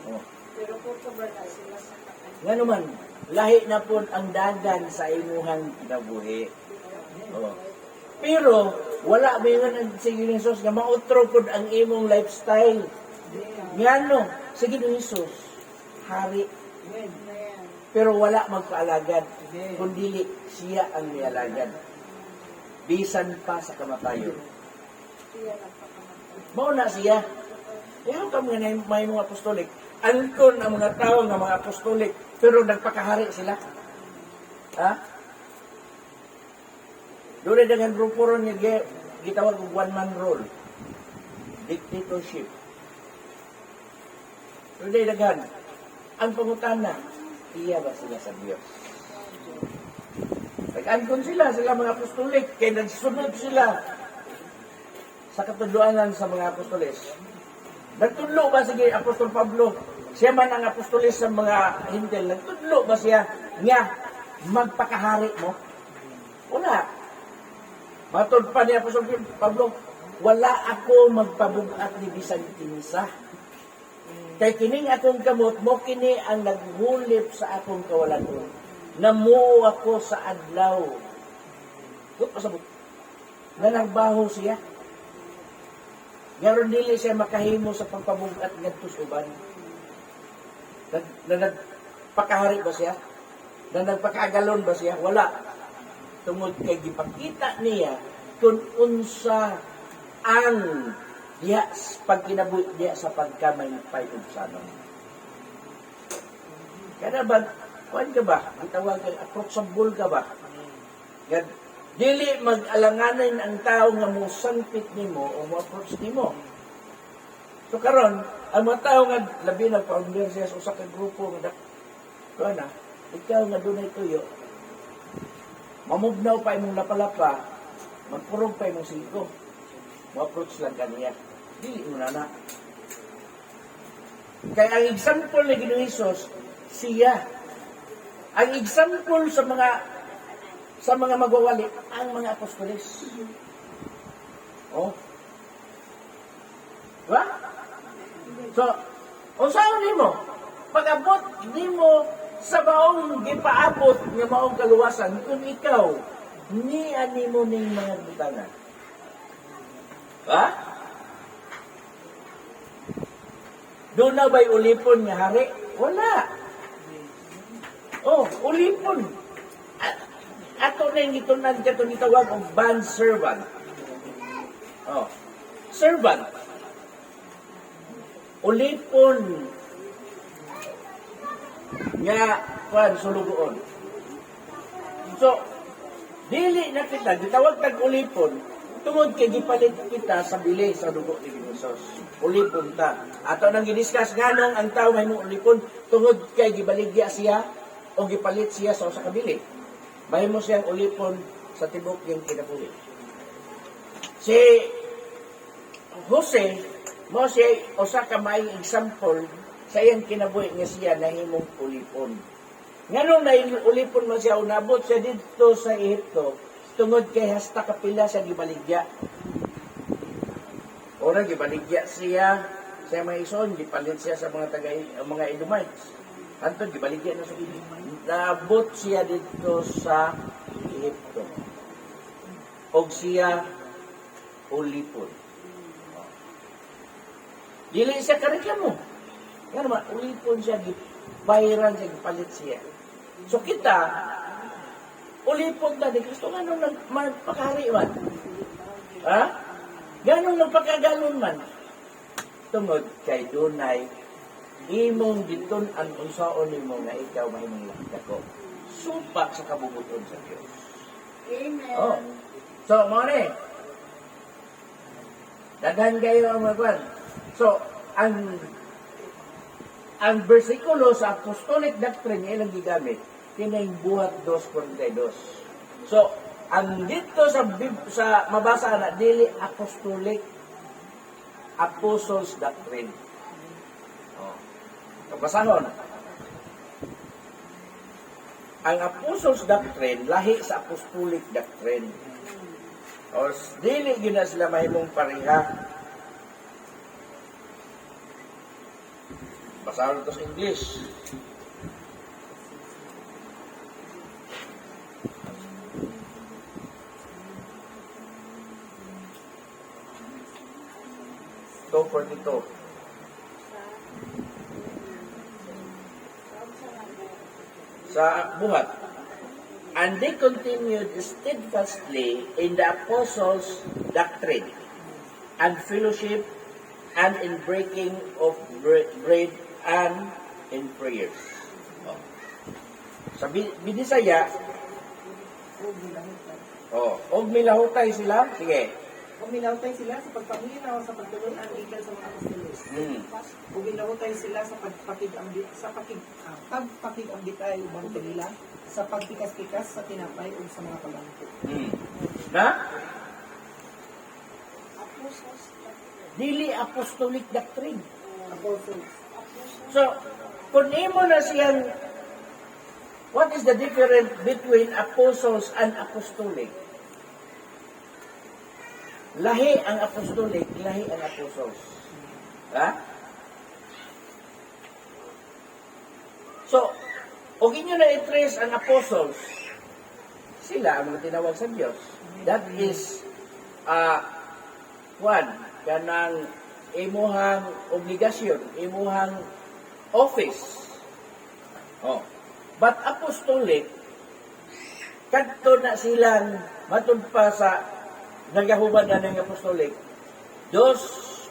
Oh. pero kung sobrang sila sa kakanya. Nga naman, lahi na po ang dagan sa imuhang kinabuhi. Oh. Pero, wala ba yun ang sige ni Jesus nga mautro po ang imong lifestyle. Nga no, sige ni Jesus, hari. Pero wala magpaalagad, kundi siya ang nialagad. Bisan pa sa kamatayon. Mao na siya. Yan ka mga may mga apostolik. Angkon ang mga tao ng mga apostolik, pero nagpakahari sila. Ha? Doon ay dagang grupo ron niya gitawag og one-man rule. Dictatorship. Doon ay dagan. Ang pangutana, iya ba sila sa Diyos? Nag-angkon sila mga apostolik, kaya nagsunod sila sa katudluanan sa mga apostolis. Nagtudlo ba sige Apostol Pablo? Siya man ang apostolis sa mga Hintil. Nagtudlo ba siya nga magpakahari mo? Wala. Matod pa ni Apostol Pablo, wala ako magpabugat ni bisan kinsa. Kay kining akong kamot mo kini ang naghulip sa akong kawalan. Namuo ako sa adlaw. Gut pasabot. Nga nagbaho siya. Ngayon dili siya makahimo sa pagpabugat ngadto sa uban. Nagpakahari ba siya? Nagpakagalon ba siya? Wala. Tungod kay gipakita niya kung unsa ang diya pagkinabuhi diya sa pagkamay payugsanon. Kada ba kuan ka ba? Gitawag kang approachable ka ba? Nga dili mag-alanganin ang tao nga mo sangpit nimo o mo approach nimo. So karon, ang mga tao nga labi na founder siya sa usa ka grupo nga kuana, ikaw nga dunay tuyo. Mamugnaw pa imong lapalapa, magpurog pa imong siko. Mo approach lang kaniya. Dili mo na. Kaya ang example ni Ginoong Hesus, siya. Ang example sa mga magwawali, ang mga apostoles. Oh. Diba? So, unsaon nimo? Pag-abot nimo sa maong gipaabot nga maong kaluwasan, kung ikaw, ni animo ning mga butangan. Ha? Doon na ba'y ulipon nga hari? Wala. Oh, ulipon. Ato na yung itunan ka itong itawag ang bond servant. Oh. Servant. Ulipon nga sulugoon. So, dili na kita, gitawag tag ulipon, tungod kay gipalit kita sa bili sa dugo ni Hesus. Ulipon ta. Ato nang gidiscuss nganong ang tao may ulipon tungod kay gibaligya siya o gipalit siya sa usa ka bili. Mahimo siyang ulipon sa tibok yung kinabuhi. Si Jose, mo siya usa ka maayong example sa iyang kinabuhi nga siya nahimong ulipon. Nganong naulipon man siya, unabot siya dito sa Ehipto, tungod kay hasta kapila siya gibaligya. Ora gibaligya siya sa mga ison, gipalit siya sa mga Edomites. Antod gibaligya na sa Ehipto. Naabot siya dito sa Ehipto. Og siya ulipon. Dili siya kareklamo. Nga naman, ulipon siya, bayaran siya, gipalit siya. So kita, ulipon na ni Kristo, ganun magpakahari man. Ha? Ganun magpakagalon man. Tungod kay dunay, imong giton ang unsaon nimo nga ikaw mahimong lakdako. Supak sa kabubuton sa Dios. Amen. Oh. So, mo ni. Daghan kayo ang magwan. So, ang bersikulo sa apostolic doctrine nga ilang gigamit, tinay buhat 2:42. So, ang dito sa mabasa na dili apostolic apostles doctrine. Oh. Kabasahon. Ang apostles doctrine lahi sa apostolic doctrine. O dili gyud na sila mahimong pareha. Basahan ito sa English. Ito for dito. Sa buhat. And they continued steadfastly in the apostles' doctrine and fellowship and in breaking of bread and in prayers. Oh. Sa Binisaya, og milahutay sila. Sige. Kung minahutay sila sa pagpaminaw sa pagtuloy ang ikan sa mga apostolos. Kung minahutay sila sa pagpakig-ambitay ubang kanila, sa pagpikas-pikas sa tinapay o sa mga pagangko. Na? Dili apostolic doctrine. Apostles. So, kung imo na siyang, what is the difference between apostles and apostolic? Lahi ang apostolic, lahi ang apostles. Ha? So, kung inyo na i-trace ang apostles, sila ang mga tinawag sa Diyos. That is, kanang imuhang obligasyon, imuhang office. Oh. But apostolic, kadto na silang matud pa sa nagahuman na ng apostolic, those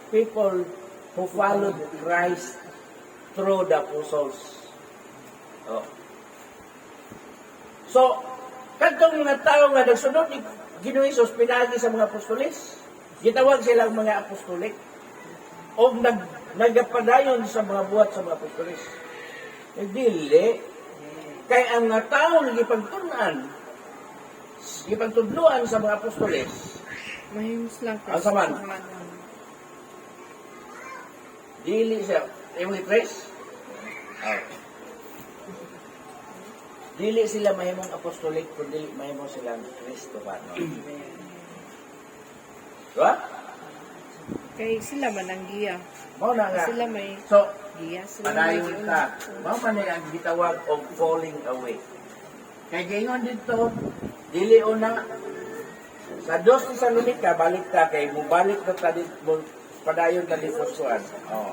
people who followed Christ through the apostles. Oh. So, kadtong mga tao nga nagsunod ni Ginoong Hesus pinagi sa mga apostolis, gitawag silang mga apostolik o nagapadayon sa mga buhat sa mga apostolis. Dili, kay ang mga tao gipagtudloan sa mga apostolis, Mahimos lang. ang saman, dili siya, imong i-trace? Dili sila mahimong apostolik, kundi mahimong silang Kristofano. Diba? Kay sila man ang giya. Mao na nga. Sila may So, giya. Sila may padayon ka. Mao man ang gitawag og falling away. Kay gayon dito, dili una sa 2 Tesalonica balik ka kay mubalik na ta dito padayon ka dito suan. Oh.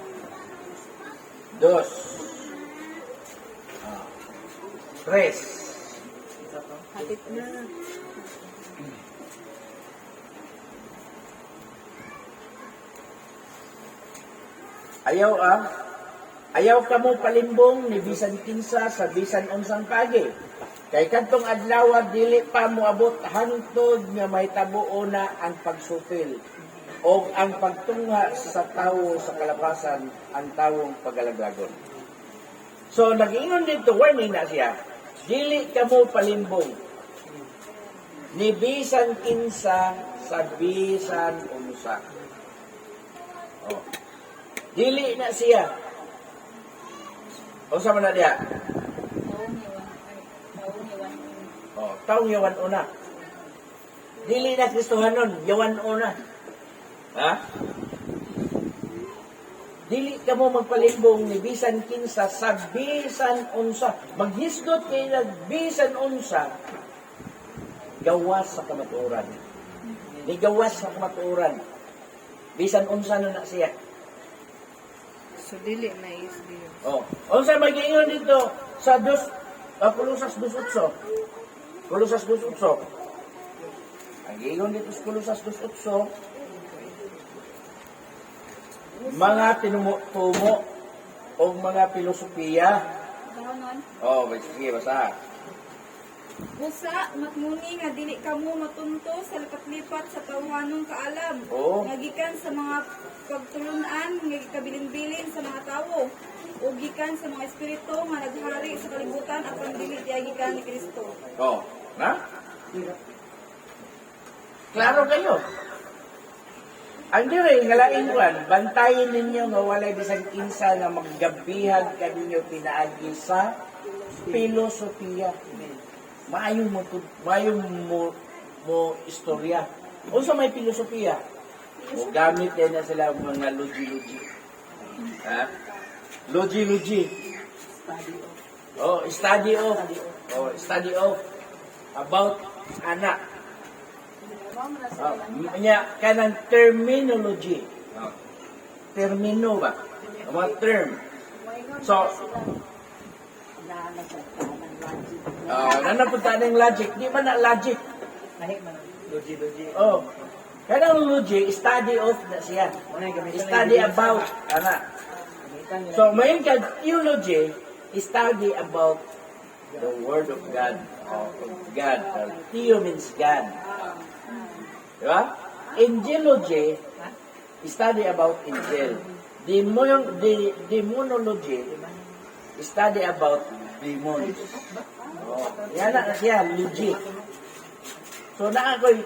2. 3. Hatid na. Ayaw Ayaw kamo palimbong ni bisan kinsa sa bisan unsang pagi. Kay kadtong adlaw dili pa moabot hangtod nga mahitabo na ang pagsupil o ang pagtungha sa tawo sa kalapasan ang tawong pagalaglagon. So nag-ingon dito, warning na siya. Dili kamo palimbong ni bisan kinsa sa bisan unsa. Oh. Dili na siya. O sa man na diya? Oh, taong yawan una. Dili na Kristohanon, yawan una. Ha? Dili ka mo magpalimbong ni bisan kinsa sa bisan unsa. Maghisgot kay bisan unsa. Gawas sa kamatuoran. Ni gawas sa kamatuoran. Bisan unsa na siya. So, dili na is Dios. Oh, unsa mag-ingon dito sa Kolosas 2:8. Kolosas 2:8. Ang ingon dito sa Kolosas 2:8, mga tinumo-tumo o mga filosofiya. Oh, sige, basa. Busa, matmuni nga dili kamo matunto sa lipat-lipat sa tawhanong kaalam. Oo. Nagikan sa mga pagtulunan, nga kabilin-bilin sa mga tawo. O gikan sa mga espiritu nga naghari sa kalibutan at dili gikan ni Kristo. Oh, na? Klaro kayo. Ang dire, nga laing kwan, bantayin ninyo nga walay bisag kinsa nga maggabihag kaninyo pinaagi sa filosofiya. Maayong mo istorya. Unsa may filosofiya? O gamit din na sila mga logi-logi. Ha? Logi-logi. Oh, study of. Oh, study of. About anak. Kanang terminology. Termino ba? Mga term. So, nanapunta ng logic. Di ba na logic? Logi. Oh. Kanang logi, study of na siya. Study about. Ana. So, main ka, theology, study about the Word of God. God. Theo means God. Diba? Angelology, study about angel. Demonology, study about demons. Oh, yan na siya, logi. So, naakoy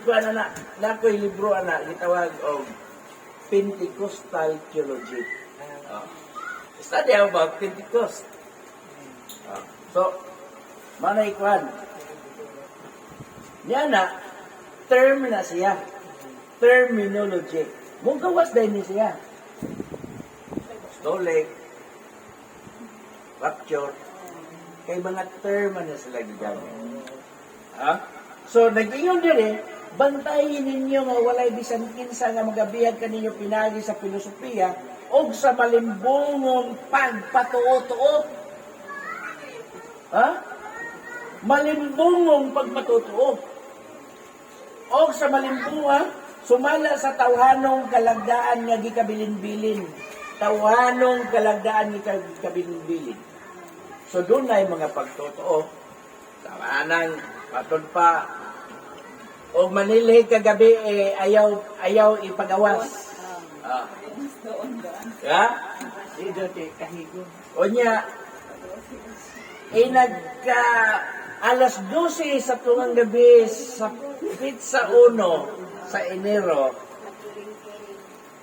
libro na gitawag og Pentecostal theology. Study about Pentecost. So, manay kwan. Yan na, term na siya. Terminology. Mung gawas din ni siya. Apostolic, rapture, kay mga term na sila gigamit. Ha? So, nag-ingon din bantayin ninyo nga walay bisan kinsa nga magabihag kaninyo pinagi sa filosofiya o sa malimbungong pagpatuo-tuo. Ha? Malimbungong pagpatuo. O sa malimbunga, sumala sa tawhanong kalagdaan nga gikabilin-bilin. Tawhanong kalagdaan nga gikabilin-bilin. So doon na yung mga pagtotoo. Tawanan, patod pa. O manilhi kagabi, ayaw ipagawas. Ha? O niya, nagka alas 12 sa tungang gabi sa pizza 1 sa Enero,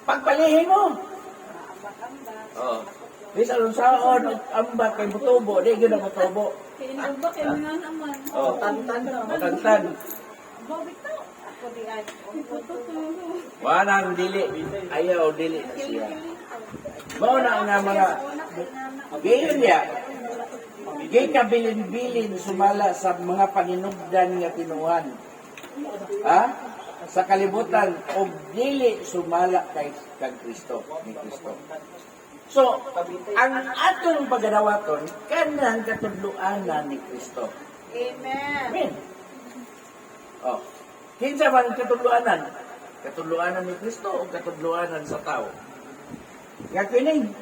pagpalihin mo. Oh. Bisa ron saon ambak kay mutubo, di gyud ang mutubo. Kinugba kay mga naman. Oh, tantan. Ako di ay. Wanang dili, ayaw dili na siya. Mao na nga mga gayon niya. Gay kabilin-bilin sumala sa mga paninugdan nga tinuhan. Ha? Sa kalibutan og dili sumala kay Kristo, ni Kristo. So, ang atong pagadawaton kanang katudloanan ni Kristo. Amen. Amen. Oh. Kinsa man katudloanan? Katudloanan ni Kristo o katudloanan sa tao? Nga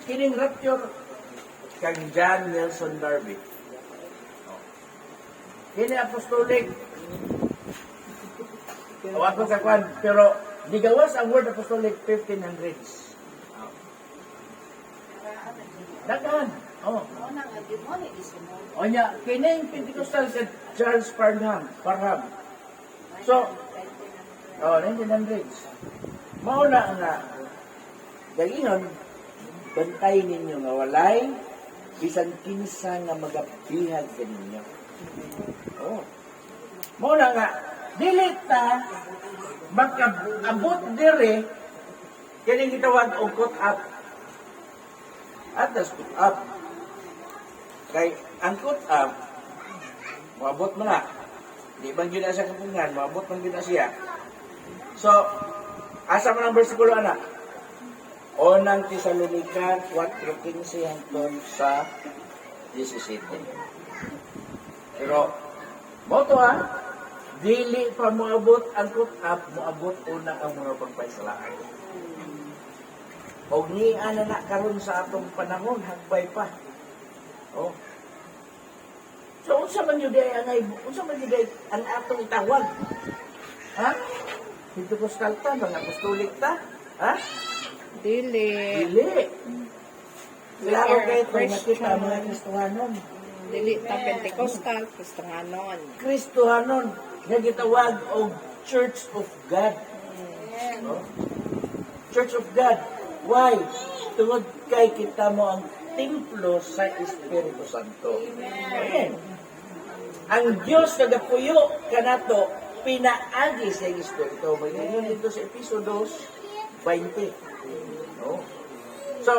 kining rapture kang John Nelson Darby. Kini apostolic. O ako sa kwan, pero digawas ang word apostolic 1500s. Dagan. Oh. O niya, kini Pentecostal sa Charles Parham. So, 1900s. Mauna nga, galingon, bantay ninyo nga walay, bisan kinsa nga magabihag sa ninyo. Oh. Mauna nga, dili ta, magkabot dire, kini gitawag og cut up. Atas cut up. Kay, ang cut up, maabot mo na. Di bang yun na siya kapungan, maabot man yun na siya. So, asa man ang versikulo, anak? Unang Tesalonica 4:15 hangtod sa 17. Pero, moto dili pa moabot ang cut up, moabot una ang mga pagpaisalaan. Og ni ana na karon sa atong panahon, hagbay pa. Oh. So, unsa man yun ang atong itawag? Ha? Pentecostal ta, mga apostolik ta? Ha? Dili. Dili. Klaro are kayo kung Christian. nakita mga Kristohanon. Dili ta Pentecostal, Kristohanon. Kristohanon, nga gitawag og Church of God. Oh? Church of God. Why? Tungod kay kita mo ang templo sa Espiritu Santo. Amen. Ang Diyos nagapuyo kanato pinaagi sa Espiritu. May ganyan ito sa Episodos 20. No? So,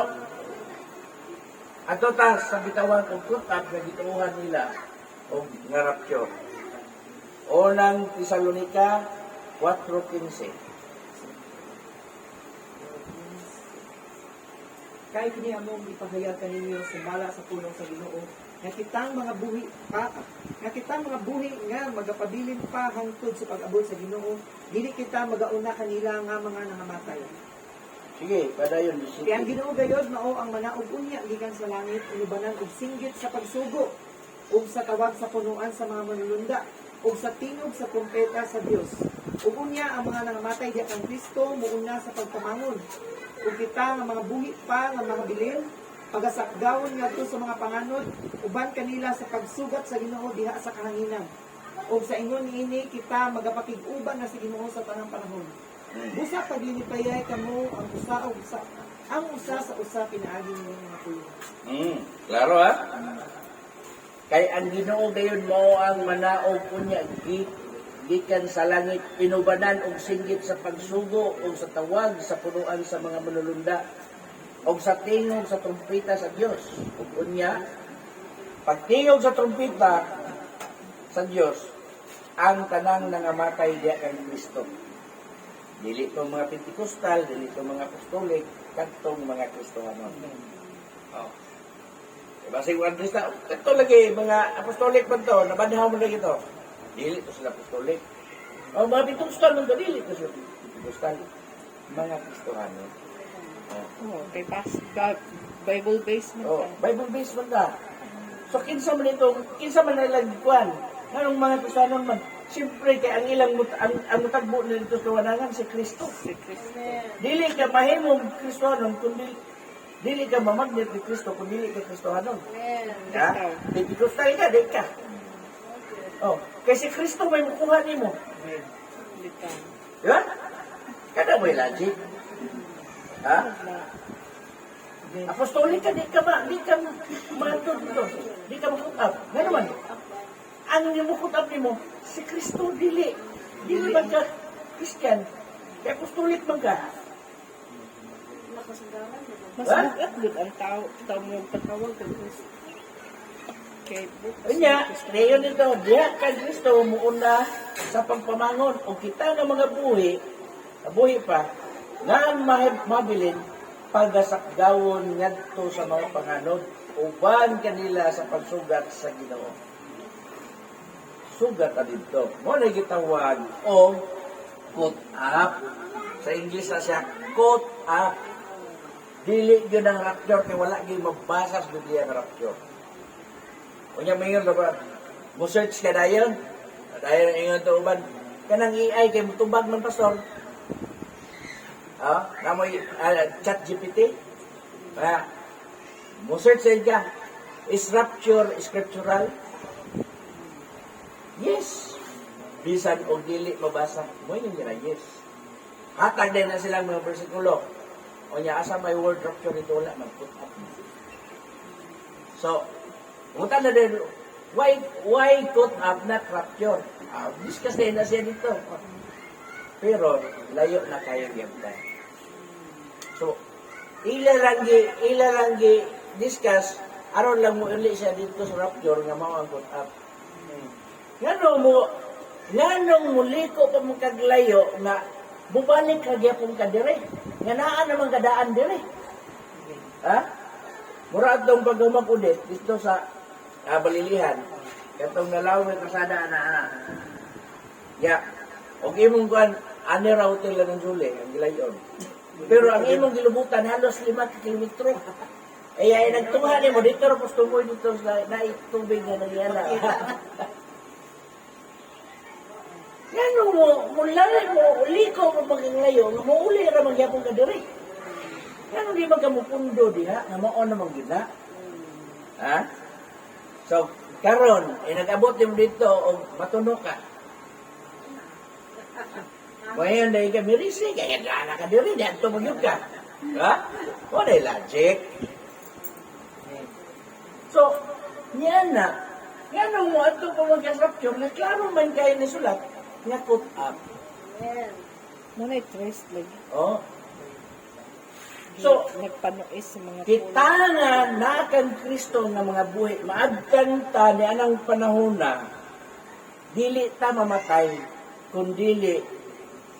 ato ta sa bitawan og kutat nga gituuhan nila og ngarapyo. Unang Tesalonica 4:15. Kay kini among ipahayag kaninyo sumala sa pulong sa Ginoo nga kitang mga buhi nga magapabilin pa hangtod sa pag-abot sa Ginoo, dili kita magauna kanila nga mga nangamatay. Sige, padayon. Kaya ang Ginoo gayod mao ang manaog unya gikan sa langit, inubanan og singgit sa pagsugo ug sa tawag sa punuan sa mga manulunda ug sa tinog sa trumpeta sa Dios. Ug unya ang mga nangamatay diha kang Kristo muuna sa pagpamangon. Ug kita nga mga buhi pa nga mga bilin, pagasakgawon ngadto sa mga panganod, uban kanila sa pagsugat sa Ginoo diha sa kahanginan. Ug sa ingon niini kita magapakig-uban na sa Ginoo sa tanang panahon. Busa paglilipayay kamo ang usa sa usa pinaagi ninyo mga puyo. Klaro ha? Kay ang Ginoo dayon mo ang manaog unya gikan sa langit pinubanan og singgit sa pagsugo og sa tawag sa punuan sa mga manulunda og sa tingog sa trumpeta sa Dios. Ug unya pagtingog sa trumpeta sa Dios ang tanang nangamatay diha kang Kristo. Dili tong mga Pentecostal, dili tong mga apostolik, kadtong mga Kristohanon. Oh. Diba si Juan Krista, ito lagi mga apostolik pa to, nabadhaw mo lagi to. Dili to sila apostolik. O mga Pentecostal man to, dili to sila Pentecostal. Mga Kristohanon. Oh, kay Bible based man Oh, ta. Bible based man ta. So kinsa man nalagkuan. Anong mga Kristohanon man? Siyempre kay ang ilang ang mutagbo nito sa wanangan si Kristo. Si Kristo. Dili ka mahimong Kristohanon kundi dili ka mamagnet ni Kristo kung dili ka Kristohanon. Ya? Pentecostal ka, di ka. Oh, kasi Kristo may mukuha nimo. Dito. Di ba? Kada mo logic. Ha? Apostolik ka, di ka matod dito. Di ka makutap. Nga naman. Ang mukutap nimo, si Kristo dili. Dili man ka Christian. Kaya apostolik man ka. Mas Ha? bugat gud ang tao mo patawag kay Kristo. Kay Kanya, ngayon ito, diha kay Kristo muuna sa pagpamangon o kita nga mga buhi pa, nga mabilin pagasakgawon ngadto sa mga panganod, uban kanila sa pagsugat sa Ginoo. Sugat dito. Mo na gitawag o cut up. Sa English na siya, cut up. dili yun ang rapture, kaya wala gyud mabasa sa Biblia ang rapture. Unya mayon ba? Mo search ka dayon. Dayon ingon to uban. Kanang AI kay mutubag man pastor. Namoy chat GPT. Mo search ka. Is rapture scriptural? Yes. Bisan og dili mabasa, mo yung gira yes. Hatag din na silang mga bersikulo. O niya, asa may word rapture ito, wala, mag-put up. So, punta na din, why put up, not rapture? Discuss din na siya dito. Pero, layo na kayo gabay. So, ilalanggi discuss, aron lang mo uli siya dito sa rapture nga mao ang put up. Nganong muli ko pa magkaglayo nga bubalik ka gyapon ka dire. Nga naa naman kadaan dire. Mura atong pagumag ulit dito sa Balilihan. Katong nalawin kasada na og imong kuan ani ra hotel lang ng Juli ang gilayon. Pero ang imong gilubutan halos 5 kilometro. Ay nagtunga ni mo dito ra tumoy dito sa naitubig na nangyala. Yan mula mo, liko mo maginglayo, mo uli ra magyapon ka diri. Yan di magkamupundo diha, nga mao na magina. So, karon, nag-abot mo dito, o matuno ka. Ngayon na ka mirisi, kaya gana ka diri, diyan tumugyo ka. O na logic. So, yan na. Yan mo, ato po mag-rapture, na klaro man kayo ni sulat, nga put up. Muna i-trace lagi. So, Nagpanuis sa mga kita nga nakang Kristo nga mga buhi, maadkan ta ni anang panahon na, dili ta mamatay, kundili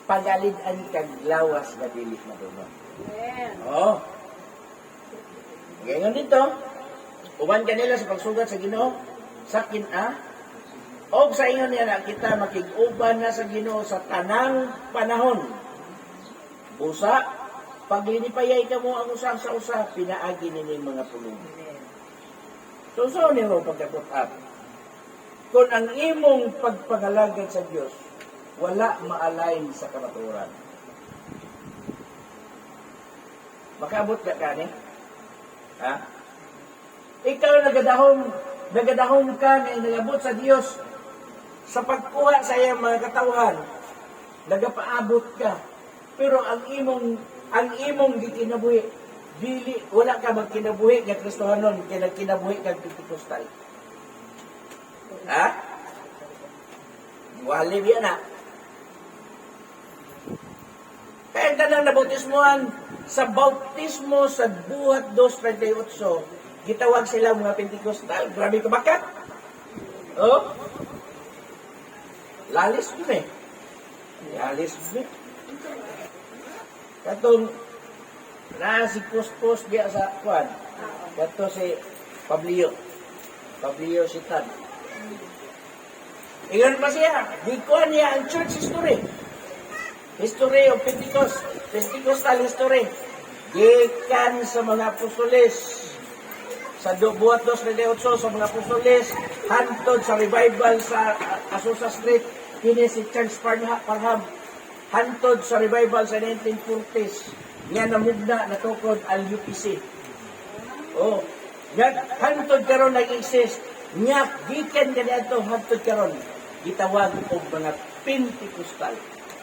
pagalidan kag lawas na dili madunong. Ngayon dito, uban kanila sa pagsugat sa Ginoo, sakin o sa inyo niya kita makig-uban na sa Ginoo sa tanang panahon. Busa, pag linipayay ka mo ang usang sa usa, pinaagi nini mga pulong. So ni mo pagkapot up. Kung ang imong pagpangalagad sa Dios wala ma-align sa kamatuoran. Makaabot ka kani? Ikaw nagadahom ka na nagabot sa Dios sa pagkuha sa iyang mga katawhan, nagapaabot ka. Pero ang imong gikinabuhi, dili wala ka magkinabuhi nga Kristohanon, kaya nagkinabuhi kag Pentecostal. Wali biya na. Kaya tanang nabautismoan sa bautismo sa buhat 2:38, gitawag sila mga Pentecostal. Grabe ka bakat. Lalis mo eh. Lalis mo eh. Katong si Puspos diya sa kwan. Kato si Pablio Sitan. Ingon pa siya, di kwan niya ang church history. History of Pentecost. Pentecostal history. Gikan sa mga apostoles. Sa buhat 2:38 sa mga apostoles, hantod sa revival sa Azusa Street, kini si Charles Parham. Hantod sa revival sa 1940s, nga namugna natukod ang UPC. Hantod karon nag-exist, nga gikan ganito hantod karon gitawag og mga Pentecostal.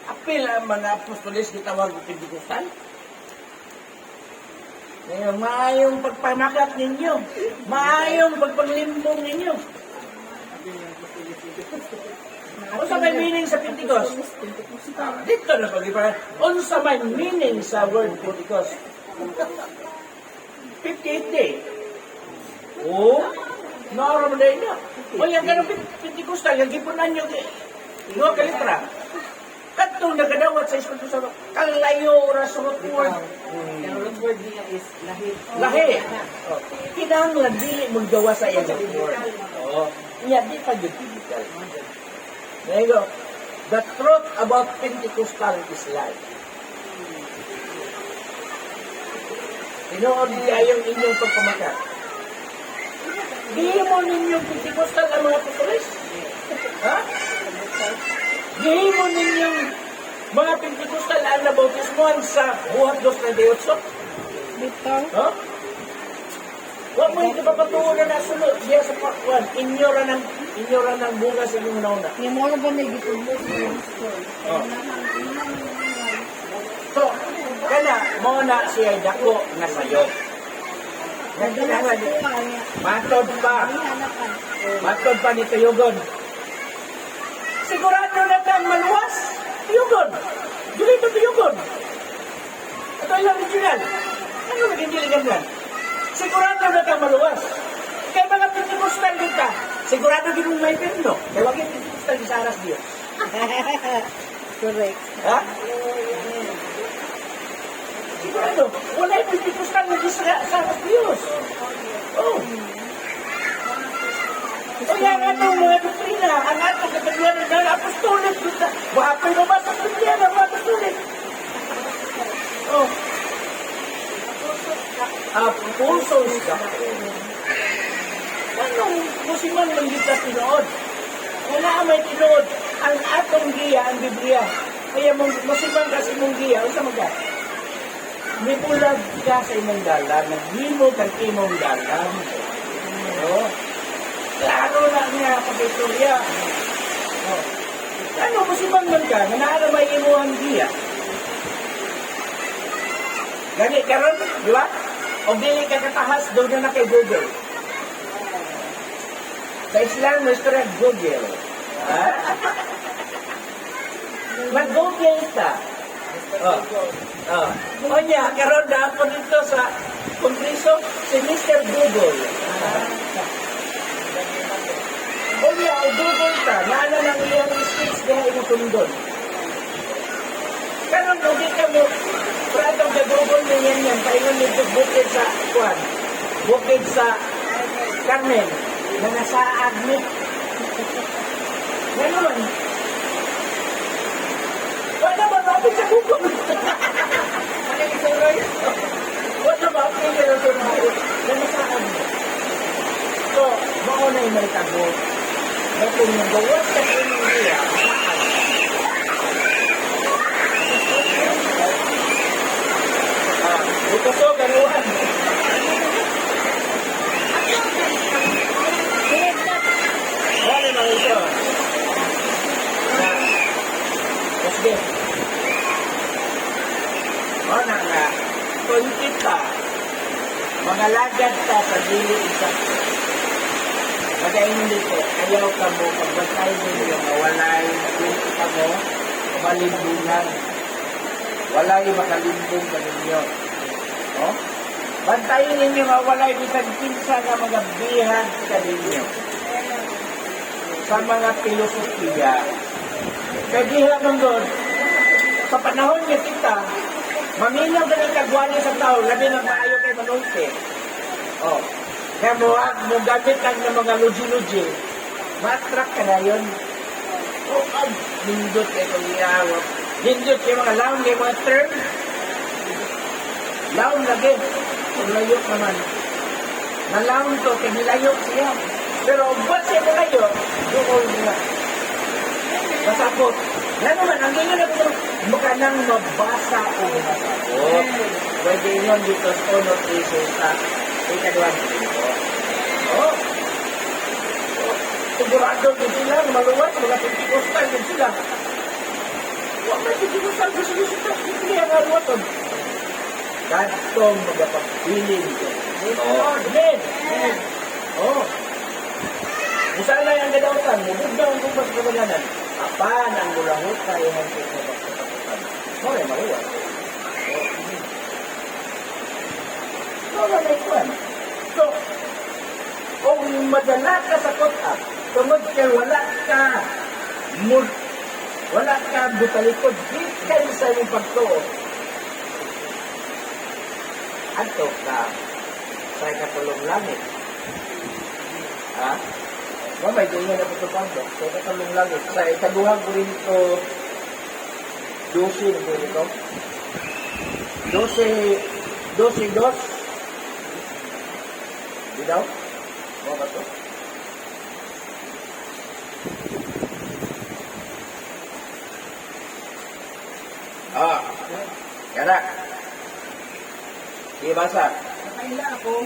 Apil ang mga apostoles gitawag og Pentecostal. Ngayon, maayong pagpamakat ninyo, maayong pagpaglimbong ninyo. Ano sa may meaning sa Pentecost? Dito na pag-iparan. Ano sa may meaning sa word Pentecost? 58 day. Naramdaman na. O yan ka ng Pentecostal, yung gipunan nyo, no, kalitra. Katong nagadawat sa Espiritu Santo, kalayo ra sa word. Ang word niya is Lahi. Kinahanglan dili mong gawa sa iyang word. Iya, di pa yun typical. There you go. The truth about Pentecostal is life. Tinuod kayong inyong pagpamakat. Gihimo ninyong Pentecostal ang mga apostoles? Ha? Gihimo ninyong mga Pentecostal ang nabautismohan sa buhat 2:38? Dito. Ha? Huwag mo yung kapapatuwa na nasunod diya sa pakwan. Inyo ra ng bunga sa inyong nauna. Yung mga ba na gitubos sa pastor? Oh. So, kana, mo na siya dako nga sayo. Nagdala sa tuwa niya. Matod pa. Matod pa ni Tuyugon. Sigurado na kang maluwas. Tuyugon. Dito Tuyugon. Ito yung original. Ano naging diligan yan? Sigurado na kang maluwas. Kaya mga Pentecostal dito, sigurado din mong may perno. Kaya wag yung Pentecostal di sa aras Diyos. Correct. Ha? Sigurado. Wala yung Pentecostal na di sa aras Diyos. Oh. O yan atong mga doktrina, ang atong kataluan ng mga apostolit. Wapay mo ba sa Biblia ng mga apostolit? Oh. Apostles ka. Anong musiman ng litas tinood? Wala may tinood. Ang atong giya, ang Biblia. Kaya musiman kasi mong giya, o sa mga? Nipulag ka sa imong dalan, naghimo kang imong dalan. Oh. Klaro na niya pag-istorya. Oh. Ano musiman man ka, na naaramay imo ang giya? Gani karon, di ba? O dili ka katahas, doon na kay Google. Sa Islam, may istorya Google. Ha? Mag-Google ka. O niya, karon na ako dito sa Kongreso, si Mr. Google. O niya, o Google ka, naano ng iyang speech diha inutundon. Karon, hindi ka mo, pratong ka Google mo yan, paingon nito bukid sa Juan, bukid sa Carmen, na nasa admit. Ganon. Wala ba mapit sa Google? Ano yung suroy? Wala ba mapit sa Google? Na nasa admit. So, mauna yung may tago. Na kung nagawas ka sa inyong niya, ito so, ganuan. Dali mga ito. Kasi, o na nga, kung kita, mga lagad ka sa dili isa. Magayon dito, ayaw ka mo, pagbantay mo yung mawalay, dili ka mo, malimbungan. Walay makalimbong ka ninyo. Oh? Bantayin ninyo mawalay bisan kinsa nga mga bihan sa ninyo. Sa mga filosofiya. Kaya diha mong doon, sa panahon niya kita, maminaw ka ng kagwani sa tao, labi ng maayo kay manunti. Oh. Kaya mo gamit lang ng mga luji-luji, matrak ka na yun. Oh, nindot kayo itong iyawag. Nindot kayo mga laon, kayo mga term. Laon lagi. Kung layok naman. Nalaon to, kaya nilayok siya. Pero ba't siya nilayok, doon nila. Masapot. Yan naman, ang ganyan na ito, mukha nang mabasa o masapot. Pwede yun dito sa honor cases sa ikaduan dito. Oh. Sigurado din sila, maluwas, mga Pentecostal din sila. Huwag na Pentecostal, gusto nyo sila, hindi ang haluwaton. Katong magapagpiling ko. Oh, amen. Oh. Kung saan na yung gadawatan, mubog na ang kumpas sa kabalanan. Apan ang mulahot tayo ng pagkakatakutan. Mawala, maluwas. Mawala na ikuan. So, kung madala ka sa kot-up, tungod kay wala ka butalikod, di kayo sa iyong pagtuo. Ato ka sa ikatulong langit. Ha? Mamay, di nga napatupang ba? Sa ikatulong langit. Sa ikaduhang Korinto 12, nito? 12, 2. Di daw? Mo ba to? Ah, kada. Ibasa. Nakaila ako,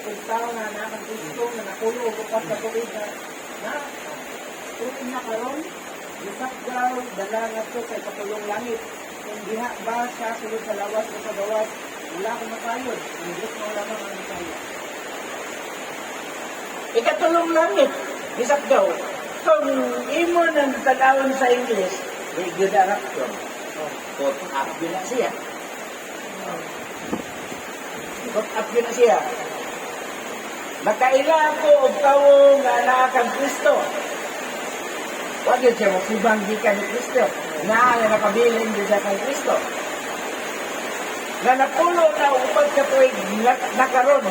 kung tao na nakagustong na nakulo ko pa sa tuwid na tuwid na karon, isap daw, dalangat ko sa ipatulong langit. Kung diha ba siya sulod sa lawas o sa gawas, wala akong makayod. Ang Diyos mo lamang ang makayod. Ikatulong langit. Bisag daw. Kung imo ng tanawon sa English, may good direction. Put up yun na siya. Put up yun na siya. Nakaila ako og tawo nga naa kang Kristo. Wag yun siya masibang di ka ni Kristo. Na nakabilin di siya kang Kristo. Na napulo na upag ka tuwing nakaroon.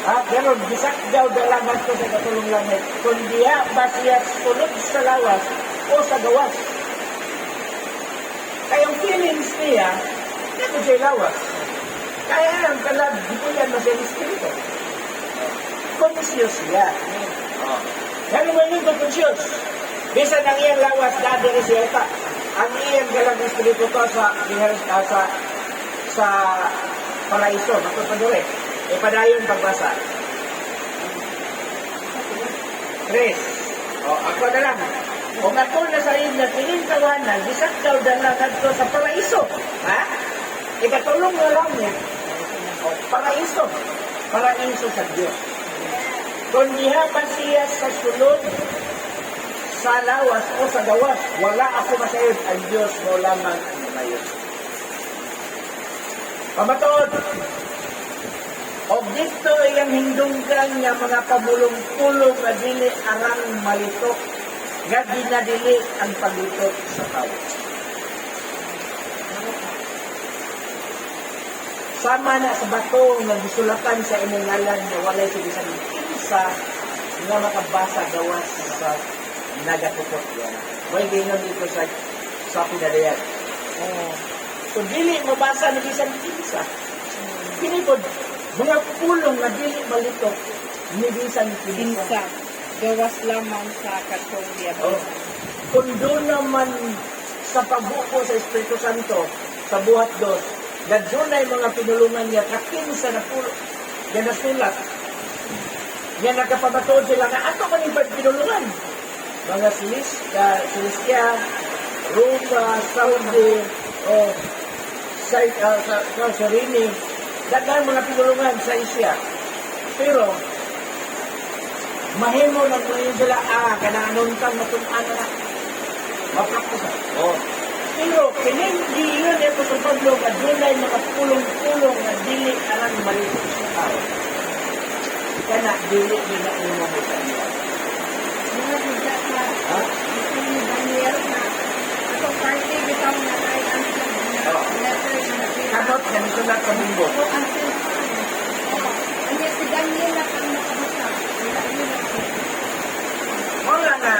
Ganon, bisak daw dalaman ko sa katulong langit. Kung diya ba siya sulod sa lawas o sa gawas. Kaya yung feelings niya, ito siya lawas. Kaya ang kalag, di ko yan masaya espiritu. Conscious siya. Ganun mo yun kung conscious. Bisa ng iyang lawas, dati rin siya ita. Ang iyang galang espiritu to sa paraiso, magpapadure. Ipadayon pagbasa. 3. Ako na lang. Kung ako na sa inyo na pinintawanan, bisak daw dalagan ko sa paraiso. Ha? Ikatulong na lang niya. Paraiso. Paraiso sa Diyos. Kung diha pa siya sa sulod, sa lawas o sa gawas, wala ako masayod. Ang Diyos mo lamang ang masayod. Pamatod. O dito iyang hindunggan nga mga pamulong-pulong na dili arang malitok, nga dinadili ang paglitok sa tao. Sama na sa bato nga gisulatan sa inyong ngalan na walay sibisan kinsa nga makabasa gawas sa nagatukot yan. May gingon dito sa pinadayan. Kung dili mabasa na bisan kinsa, pinipod, mga pulong na dili malitok, nibisan kinsa. Pinsa. Gawas lamang sa katong diablo. Kung doon naman sa pagbuko sa Espiritu Santo, sa buhat dos, na doon ay mga pinulungan niya, kakinsa na pulo, yan nasulat. Yan nagkapabatood sila na ato kaning pinulungan. Mga Silistia, Roma, Saudi, o Sarini, daghang mga pinulungan sa Isya. Pero, mahimo lang ngayon sila, kananuntan matunan na mapraktusan. Pero, hindi yun ito sa Pablo, at doon ay makapulong-pulong na dili alang malitok sa tao. Kana, dili yun na imo mo sa iya. Mga bigla ka, ito ni Daniel na atong party bitaw na ay ang letter na nakita. Kanot, ganito na kamimbo. So, ang si Daniel na ang nakabasa. Wala na,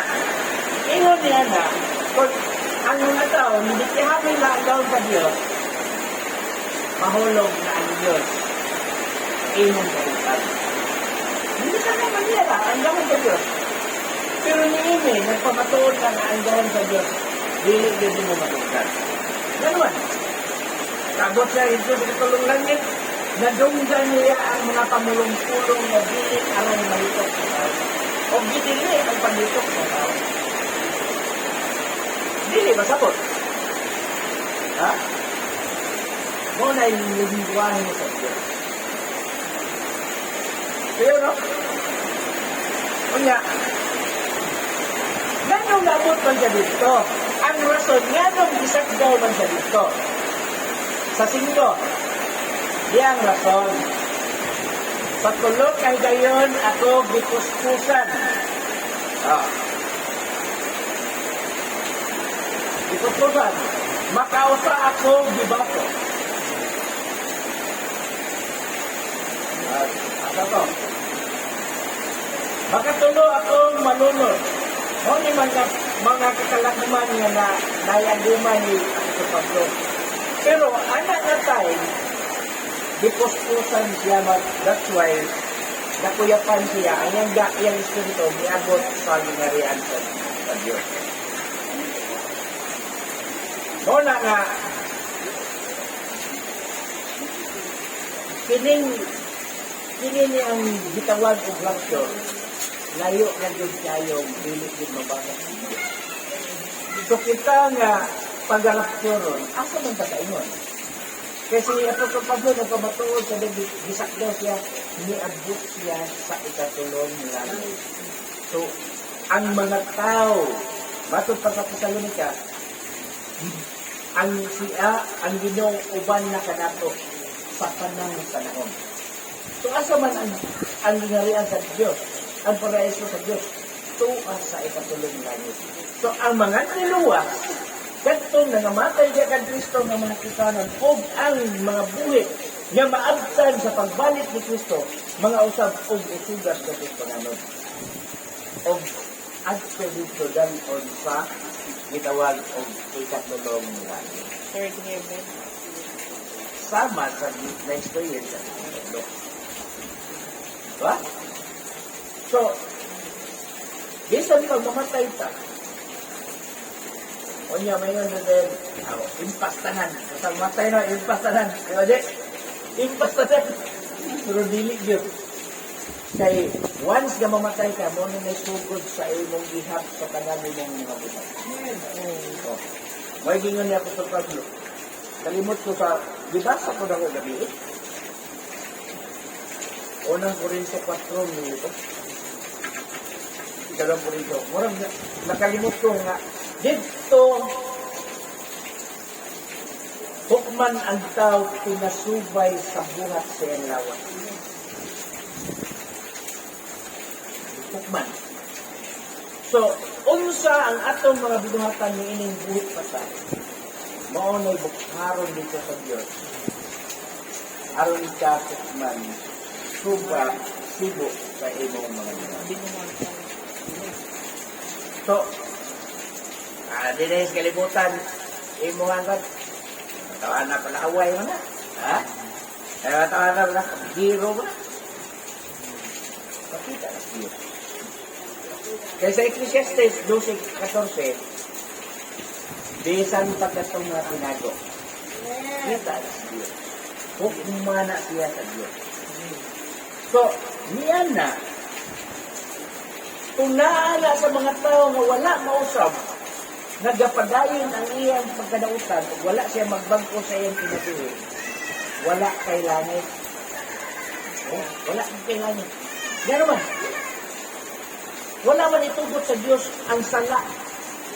ingon niya na, kung ang mga tao, hindi kami lang daw sa Diyos, mahulog na ang Diyos, ingon sa ikat. Hindi ka naman niya lang, ang gawin sa Diyos. Pero niini, nagpamatuod ka na ang gawin sa Diyos, dili mo matugkan. Ganuan. Kabot siya ito sa katulong langit, nadunggan niya ang mga pamulong-pulong na dili alang malitok sa tao. O gitili ang palitok sa tao. Dili masabot. Ha? Muna yung lingwahe mo sa Diyos. Pero no? Kanya, ganong labot man siya dito. Ang rason, ganong isang daw man siya dito. Sa 5, di ang rason. Sa tulog kay gayon ako gipuspusan. Gipuspusan. Makausa ako gibato. Asa to? Makatulo akong malunod. O ni mga kakalakuman nga na nayaguman ni Apostol Pablo. Pero anak na tayo, dipuspusan siya, that's why nakuyapan siya, ang iyang espiritu, niabot sa ginarian sa Diyos. Muna nga, kining ni ang gitawag og rapture, layo na jud kayong dili jud mabasa. So kita nga pag-rapture ron, asa man ta kaingon? Kasi Apostol Pablo nagpamatuod sa gisakdaw siya, niabot siya sa ikatulong langit. So, ang mga tao, matod pa sa Tesalonica, ang Ginoong uban na kanato sa panang panahon. So, asa man ang ginarian sa Diyos, ang paraiso sa Diyos, tuwa sa ikatulong langit. So, ang mga niluwas, katong nangamatay siya kay Kristo nga mga kitanan o ang mga buhi nga maabtan sa pagbalik ni Kristo, mga usab og usugas sa Kristo nanon. Og adto dito dayon sa gitawag og ikatulong langit. Third heaven. Sama sa na-experience sa Kristo. Diba? So, bisan pag mamatay ta, onya may nga din, impastanan. Basta matay na, impastanan. Diba di? Impastanan. Pero dili yun. Kaya once na mamatay ka, mo na sugod sa imong ihap sa tanan mong mga buhay. So, may gingon niya ko sa Pablo. Kalimot ko sa, di ba sa ko na ko gabi? Unang Korinto 4 nito. Ikalang Korinto. Murang nakalimot ko nga, dito, hukman ang tao pinasubay sa buhat sa iyang lawas. Hukman. So, unsa ang atong mga binuhatan ni ining buhit pa sa maunay bukharon dito sa Diyos. Aron ka hukman, suba, sibo sa imong mga binuhatan. So, di na yung kalimutan, imuhan ka, matawan na pala away mo na. Ha? Ay, matawan na pala, hero mo na. Pakita na siya. Kaya sa Ecclesiastes 12:14, bisan pagkatong mga tinago. Kita na siya. Hukmana siya sa Diyos. So, niyan na, tunaan na sa mga tao na wala mausap, nagapadayon ang iyang pagkadautan, wala siya magbangko sa iyang pinatuloy. Wala kay langit. Wala kay langit. Gano'n man. Wala man itugot sa Diyos ang sala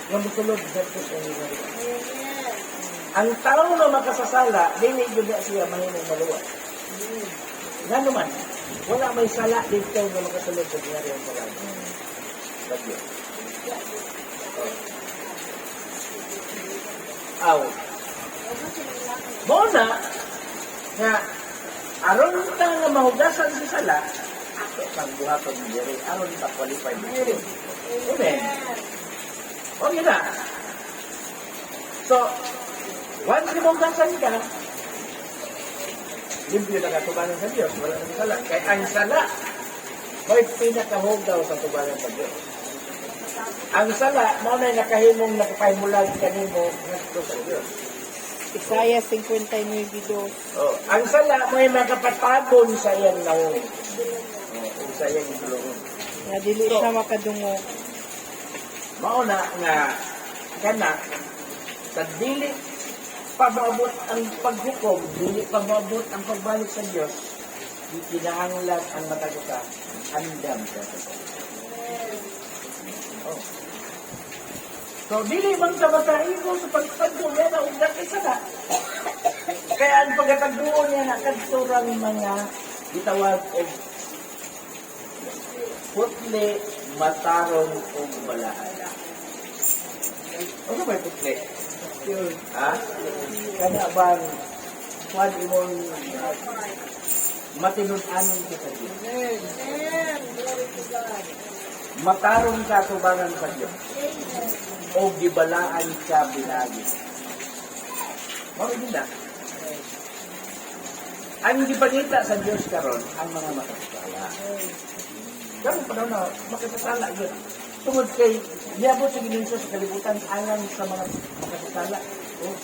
ng mutulog sa Diyos ang ginagawa. Ang tao na makasasala, dili yun siya mahinang maluwas. Gano'n man. Wala may sala dito na makasulog sa ginagawa sa langit. Sa Diyos. Aw. Muna, nga, aron ta nga mahugasan si sala, ako pagbuhaton ni Jerry, aron ta qualified ni Jerry. Amen. Okay na. So, once na mahugasan ka, limpyo na katubanan sa Diyos, wala na sala. Kaya ang sala, may pinakahugaw sa tubanan sa Diyos. Ang sala, mo na nakahimong nakapahimulag kanimo gusto sa Diyos. Isaiah 59:2. Oh, ang sala, may makapatagon sa iyang lahong. Sa iyang lahong. Na dili siya makadungo. Mauna nga, kana, sa dili pababot ang paghukom, dili pababot ang pagbalik sa Diyos, ikinahanglan ang mataguta, andam sa Diyos. Oh. So, dili man sa basahin ko sa pagtagdo niya na ugdan kay sala. Kaya ang pagkatagdo niya na kadturang mga gitawag o putli, matarong o balaan. Ano ba yung putli? Ha? Kaya bang kuwan imong matinunanon ka sa Diyos? Matarong ka tubangan sa Diyos o gibalaan ka binagi. Marunong na. ang gipangita sa Dios karon ang mga makasasala. Karon pa daw na makasasala yun. Tungod kay niabot sa Ginoo sa kalibutan alang sa mga makasasala. Oh.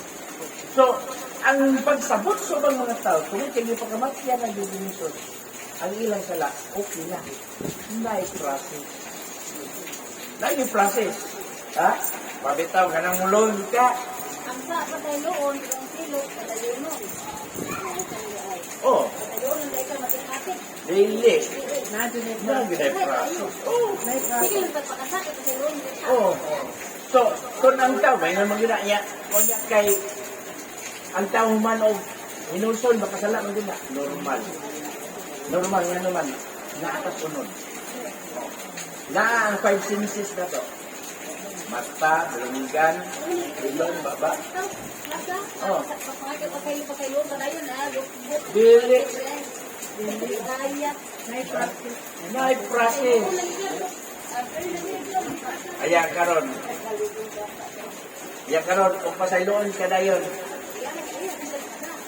So, ang pagsabot sa mga tao, tungod kay pagkamatyan ng Ginoo, ang ilang sala, okay na. Hindi process. Hindi process. Ha? Pabitaw ka ng mulon ka. Ang sa patayloon, ang silo, patayloon. Oh, Patayloon, ang ka matematik. daily. Nadyo na Hindi process. Oh. Sige, yung pagpakasakit, patayloon. Oh. So, kung ang tao, may naman gina niya, kung kay ang tao man o inulson, makasala mo gina, normal. Normal nga naman, naatas unod. Na ang 5 senses na to. Mata, baligan, ilong, baba. Oh. Patayloon, patayloon, lukbuk. Dili, Kaya. may process. Ayan karon. Ayan karon, kung pasayloon ka na yun.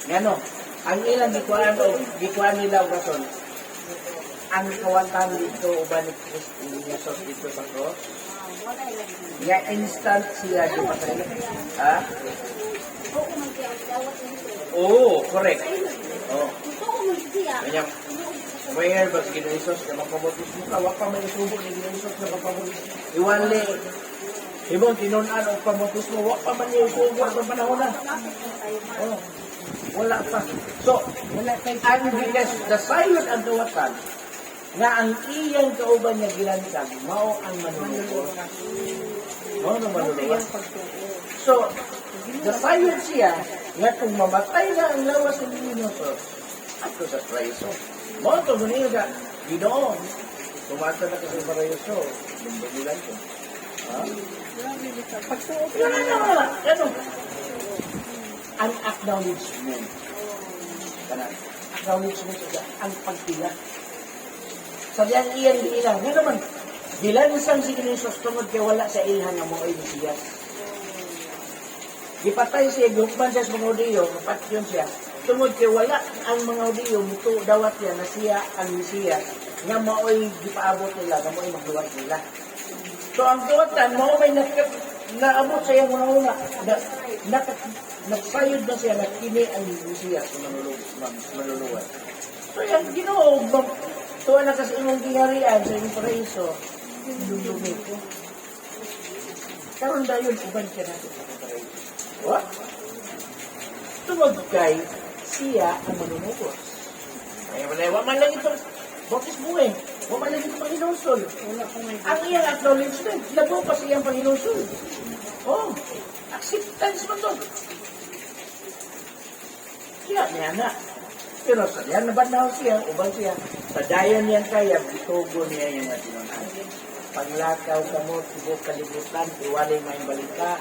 Ngano, ang ilang gikuan nila ang rason. Ang kawantan dito, uban ni Jesus dito sa cross. Nga instant siya di patay. Ha? Oo, correct. Oh. Kanya, where ba si Ginoo Jesus na magpabutis mo ka? Wag pa may isubo ni Ginoo Jesus na magpabutis. Iwanli. Ibon, tinunan o pamutis mo. Wag pa man yung isubo sa panahon na. Oh. Wala pa. So, ang bigas, the silent ang kawatan, nga ang iyang kauban niya gilansang, mao ang manunod. Mao na manunod. So, the silent siya, nga kung mamatay na ang lawas ng Ginoo, ato sa Kristo. Mao to ganiya ka, Ginoo. Tumata na kasi parayoso. Lumbulan ko. Ha? Pagsuot Yan na. Ano? Ang acknowledgement. Kanan. Acknowledgement sa ang pagtila. Sa diyang iyan di ilang. Nga naman, gilansan si Ginoo tungod kay wala sa ilhan nga mo ay Mesiyas. Gipatay siya, gupman siya sa mga Hudiyo, patyon siya. Tungod kay wala ang mga Hudiyo, muto dawat yan na siya ang Mesiyas, nga mao'y gipaabot nila, nga mao'y magduwat nila. So ang duwatan, mao'y may naabot sa iyang una-una, nagsayod na siya, nakini ang Mesiyas na manuluwan. So yan, Ginoo, tuwa na kasi imong giharian sa imong paraiso, lulumi ko. Karon dayon, uban ka natin sa paraiso. What? Tungod kay siya ang manunugos. Kaya wala man lang ito, baptis mo eh. Wala man lang ito Panginoon. Ang iyang acknowledgement, labo pa siyang Panginoon. Oh, acceptance mo to. Siya niya na. Pero sa diyan nabanaw siya, ubang siya. Sa dayan niyan kaya, bitugon niya yung atinunan. Panglakaw ka mo, tibok kalibutan, iwalay may balita.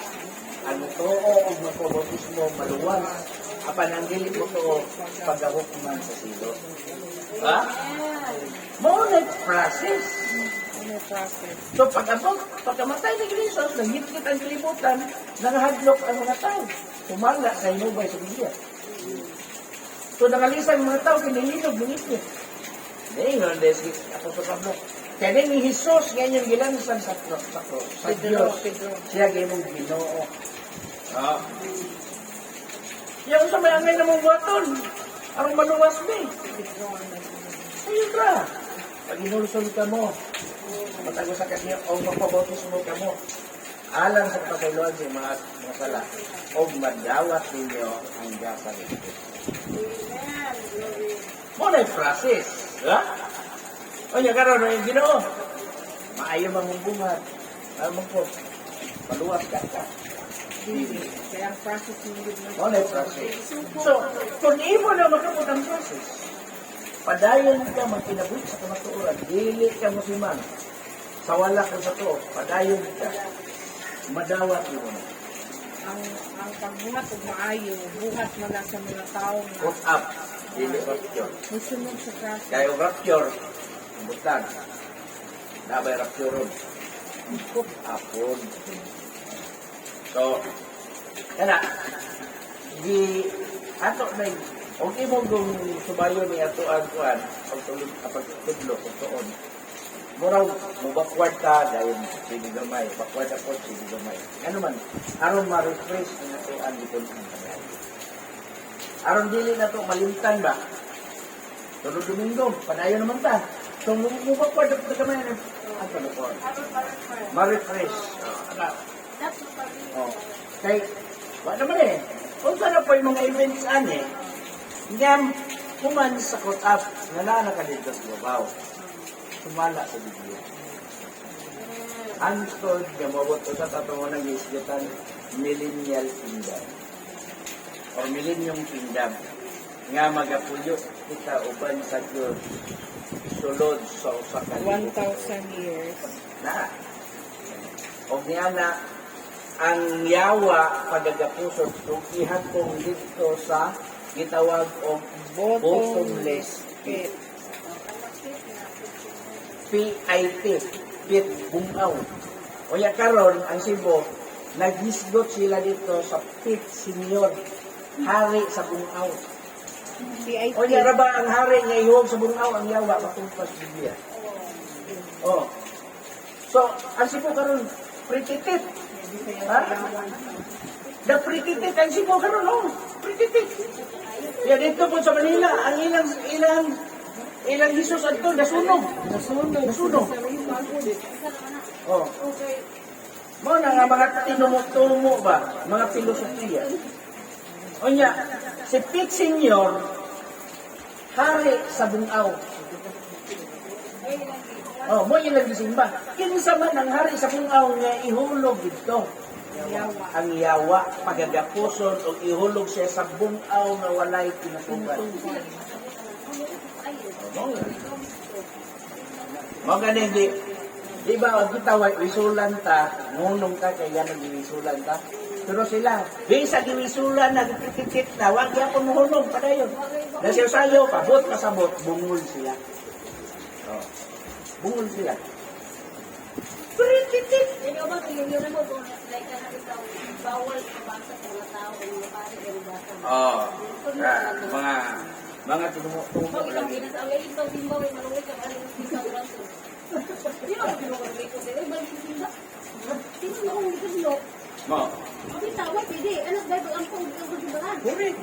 Ang too o magpabotis mo maluwag. Apan ang dili mo to pagahok man sa silo. Ha? Mo process. So pagkamatay ni Jesus, nanghitgit ang kalibutan, nanghadlok ang mga tao. Tumala sa inubay sa Biblia. So nangalisan mga tao, kinilinog, nangitgit. Ngayon, ako sa Pablo. Kaya ni Jesus, ngayon gilansan sa Diyos. Siya gayong Ginoo. Yung sa may angay na mong buhaton, ang maluwas mo eh. Ayun ka. Pag inulsol ka mo, matago sa kasi, o magpabotis mo ka mo, alang sa pasayloan sa mga sala, o madawat ninyo ang gasa nito. Muna yung process. Ha? O niya karoon, yung Ginoo. Maayo bang bungat? Magpo, maluwas ka ka. Kaya ang process mo din na. Muna yung process. So, kung imo na makapot ang process, padayon ka magkinabot sa kamatuoran, dili ka musiman, sa wala ka sa to, padayon ka, madawat mo na. Ang pagbuhat o maayo, buhat mo lang sa mga tao na Put up, dili rapture. musunod sa process. Kaya yung rapture, butang, nabay rapture ron. Put up ron. So, kana, di, ato na Okay mo kung sumayo ni ato ang kuan, pagtudlo, pagtuon. Muraw, mubakward ka, dahil sige gamay. Bakward ako, sige gamay. Ano man, aron ma-refresh na ato ang likod ng kamay. Aron dili na to malimtan ba? Tulog Domingo, panayo naman ta. So, mubakward ako sa kamay. Ang panukon. Ma-refresh. That's what I mean. Oh. Kay, wala naman eh. Kung sana po yung mga events ani, ngam, kuman sa cut-up, nga na nakadito sa babaw. Sumala sa Biblia. Ang story niya, mabot ko sa tatungo ng isgitan, millennial kingdom. O millennium kingdom. Nga magapuyo kita uban sa Diyos. Sulod sa usa ka libo. 1,000 years. Na. O niya na, ang yawa pagagapusod kung ihatong dito sa gitawag o bottomless pit. PIT, pit bungaw. O ya karon ang Cebu, naghisgot sila dito sa pit senior, hari sa bungaw. PIT. O ya ba ang hari nga ihuwag sa bungaw ang yawa matungpas Biblia. Oh. So, ang Cebu karon pretty tit. Ha? The pretty tit ang Cebu karon, oh. Pretty tit. Ya dito po sa Manila, ang ilang Jesus adto nasunog. Nasunog. Oh. Mo na nga mga tinumo ba, mga filosofiya. O niya, si Pete Senior, hari sa bungaw. Oh, mo yung nagsimba. Kinsa man ang hari sa bungaw nga ihulog dito. Ang yawa, pagagapuson o ihulog siya sa bungaw nga walay pinatugan. Mo ganin di ba og kita way isulan ta, ngunong ta kay yan nagisulan ta. Pero sila, bisa giwisulan na titit na wag gyapon mohulog padayon. Na siya sayo pabot pasabot bungol sila. Oh. Bungol sila. Titit. Hindi ba tingin mo kung like na ikaw bawal ka ba sa mga tao o pare ng bata? Oh. Mga tumo Pag ikaw ginasaway ito din ba may maluwi ka ano ng isa ulan to. Di ba pinagawin ko din balik din ba? Tingnan mo kung ito. mo. Abi tawag hindi. Anak ba ang pang di ba? Correct.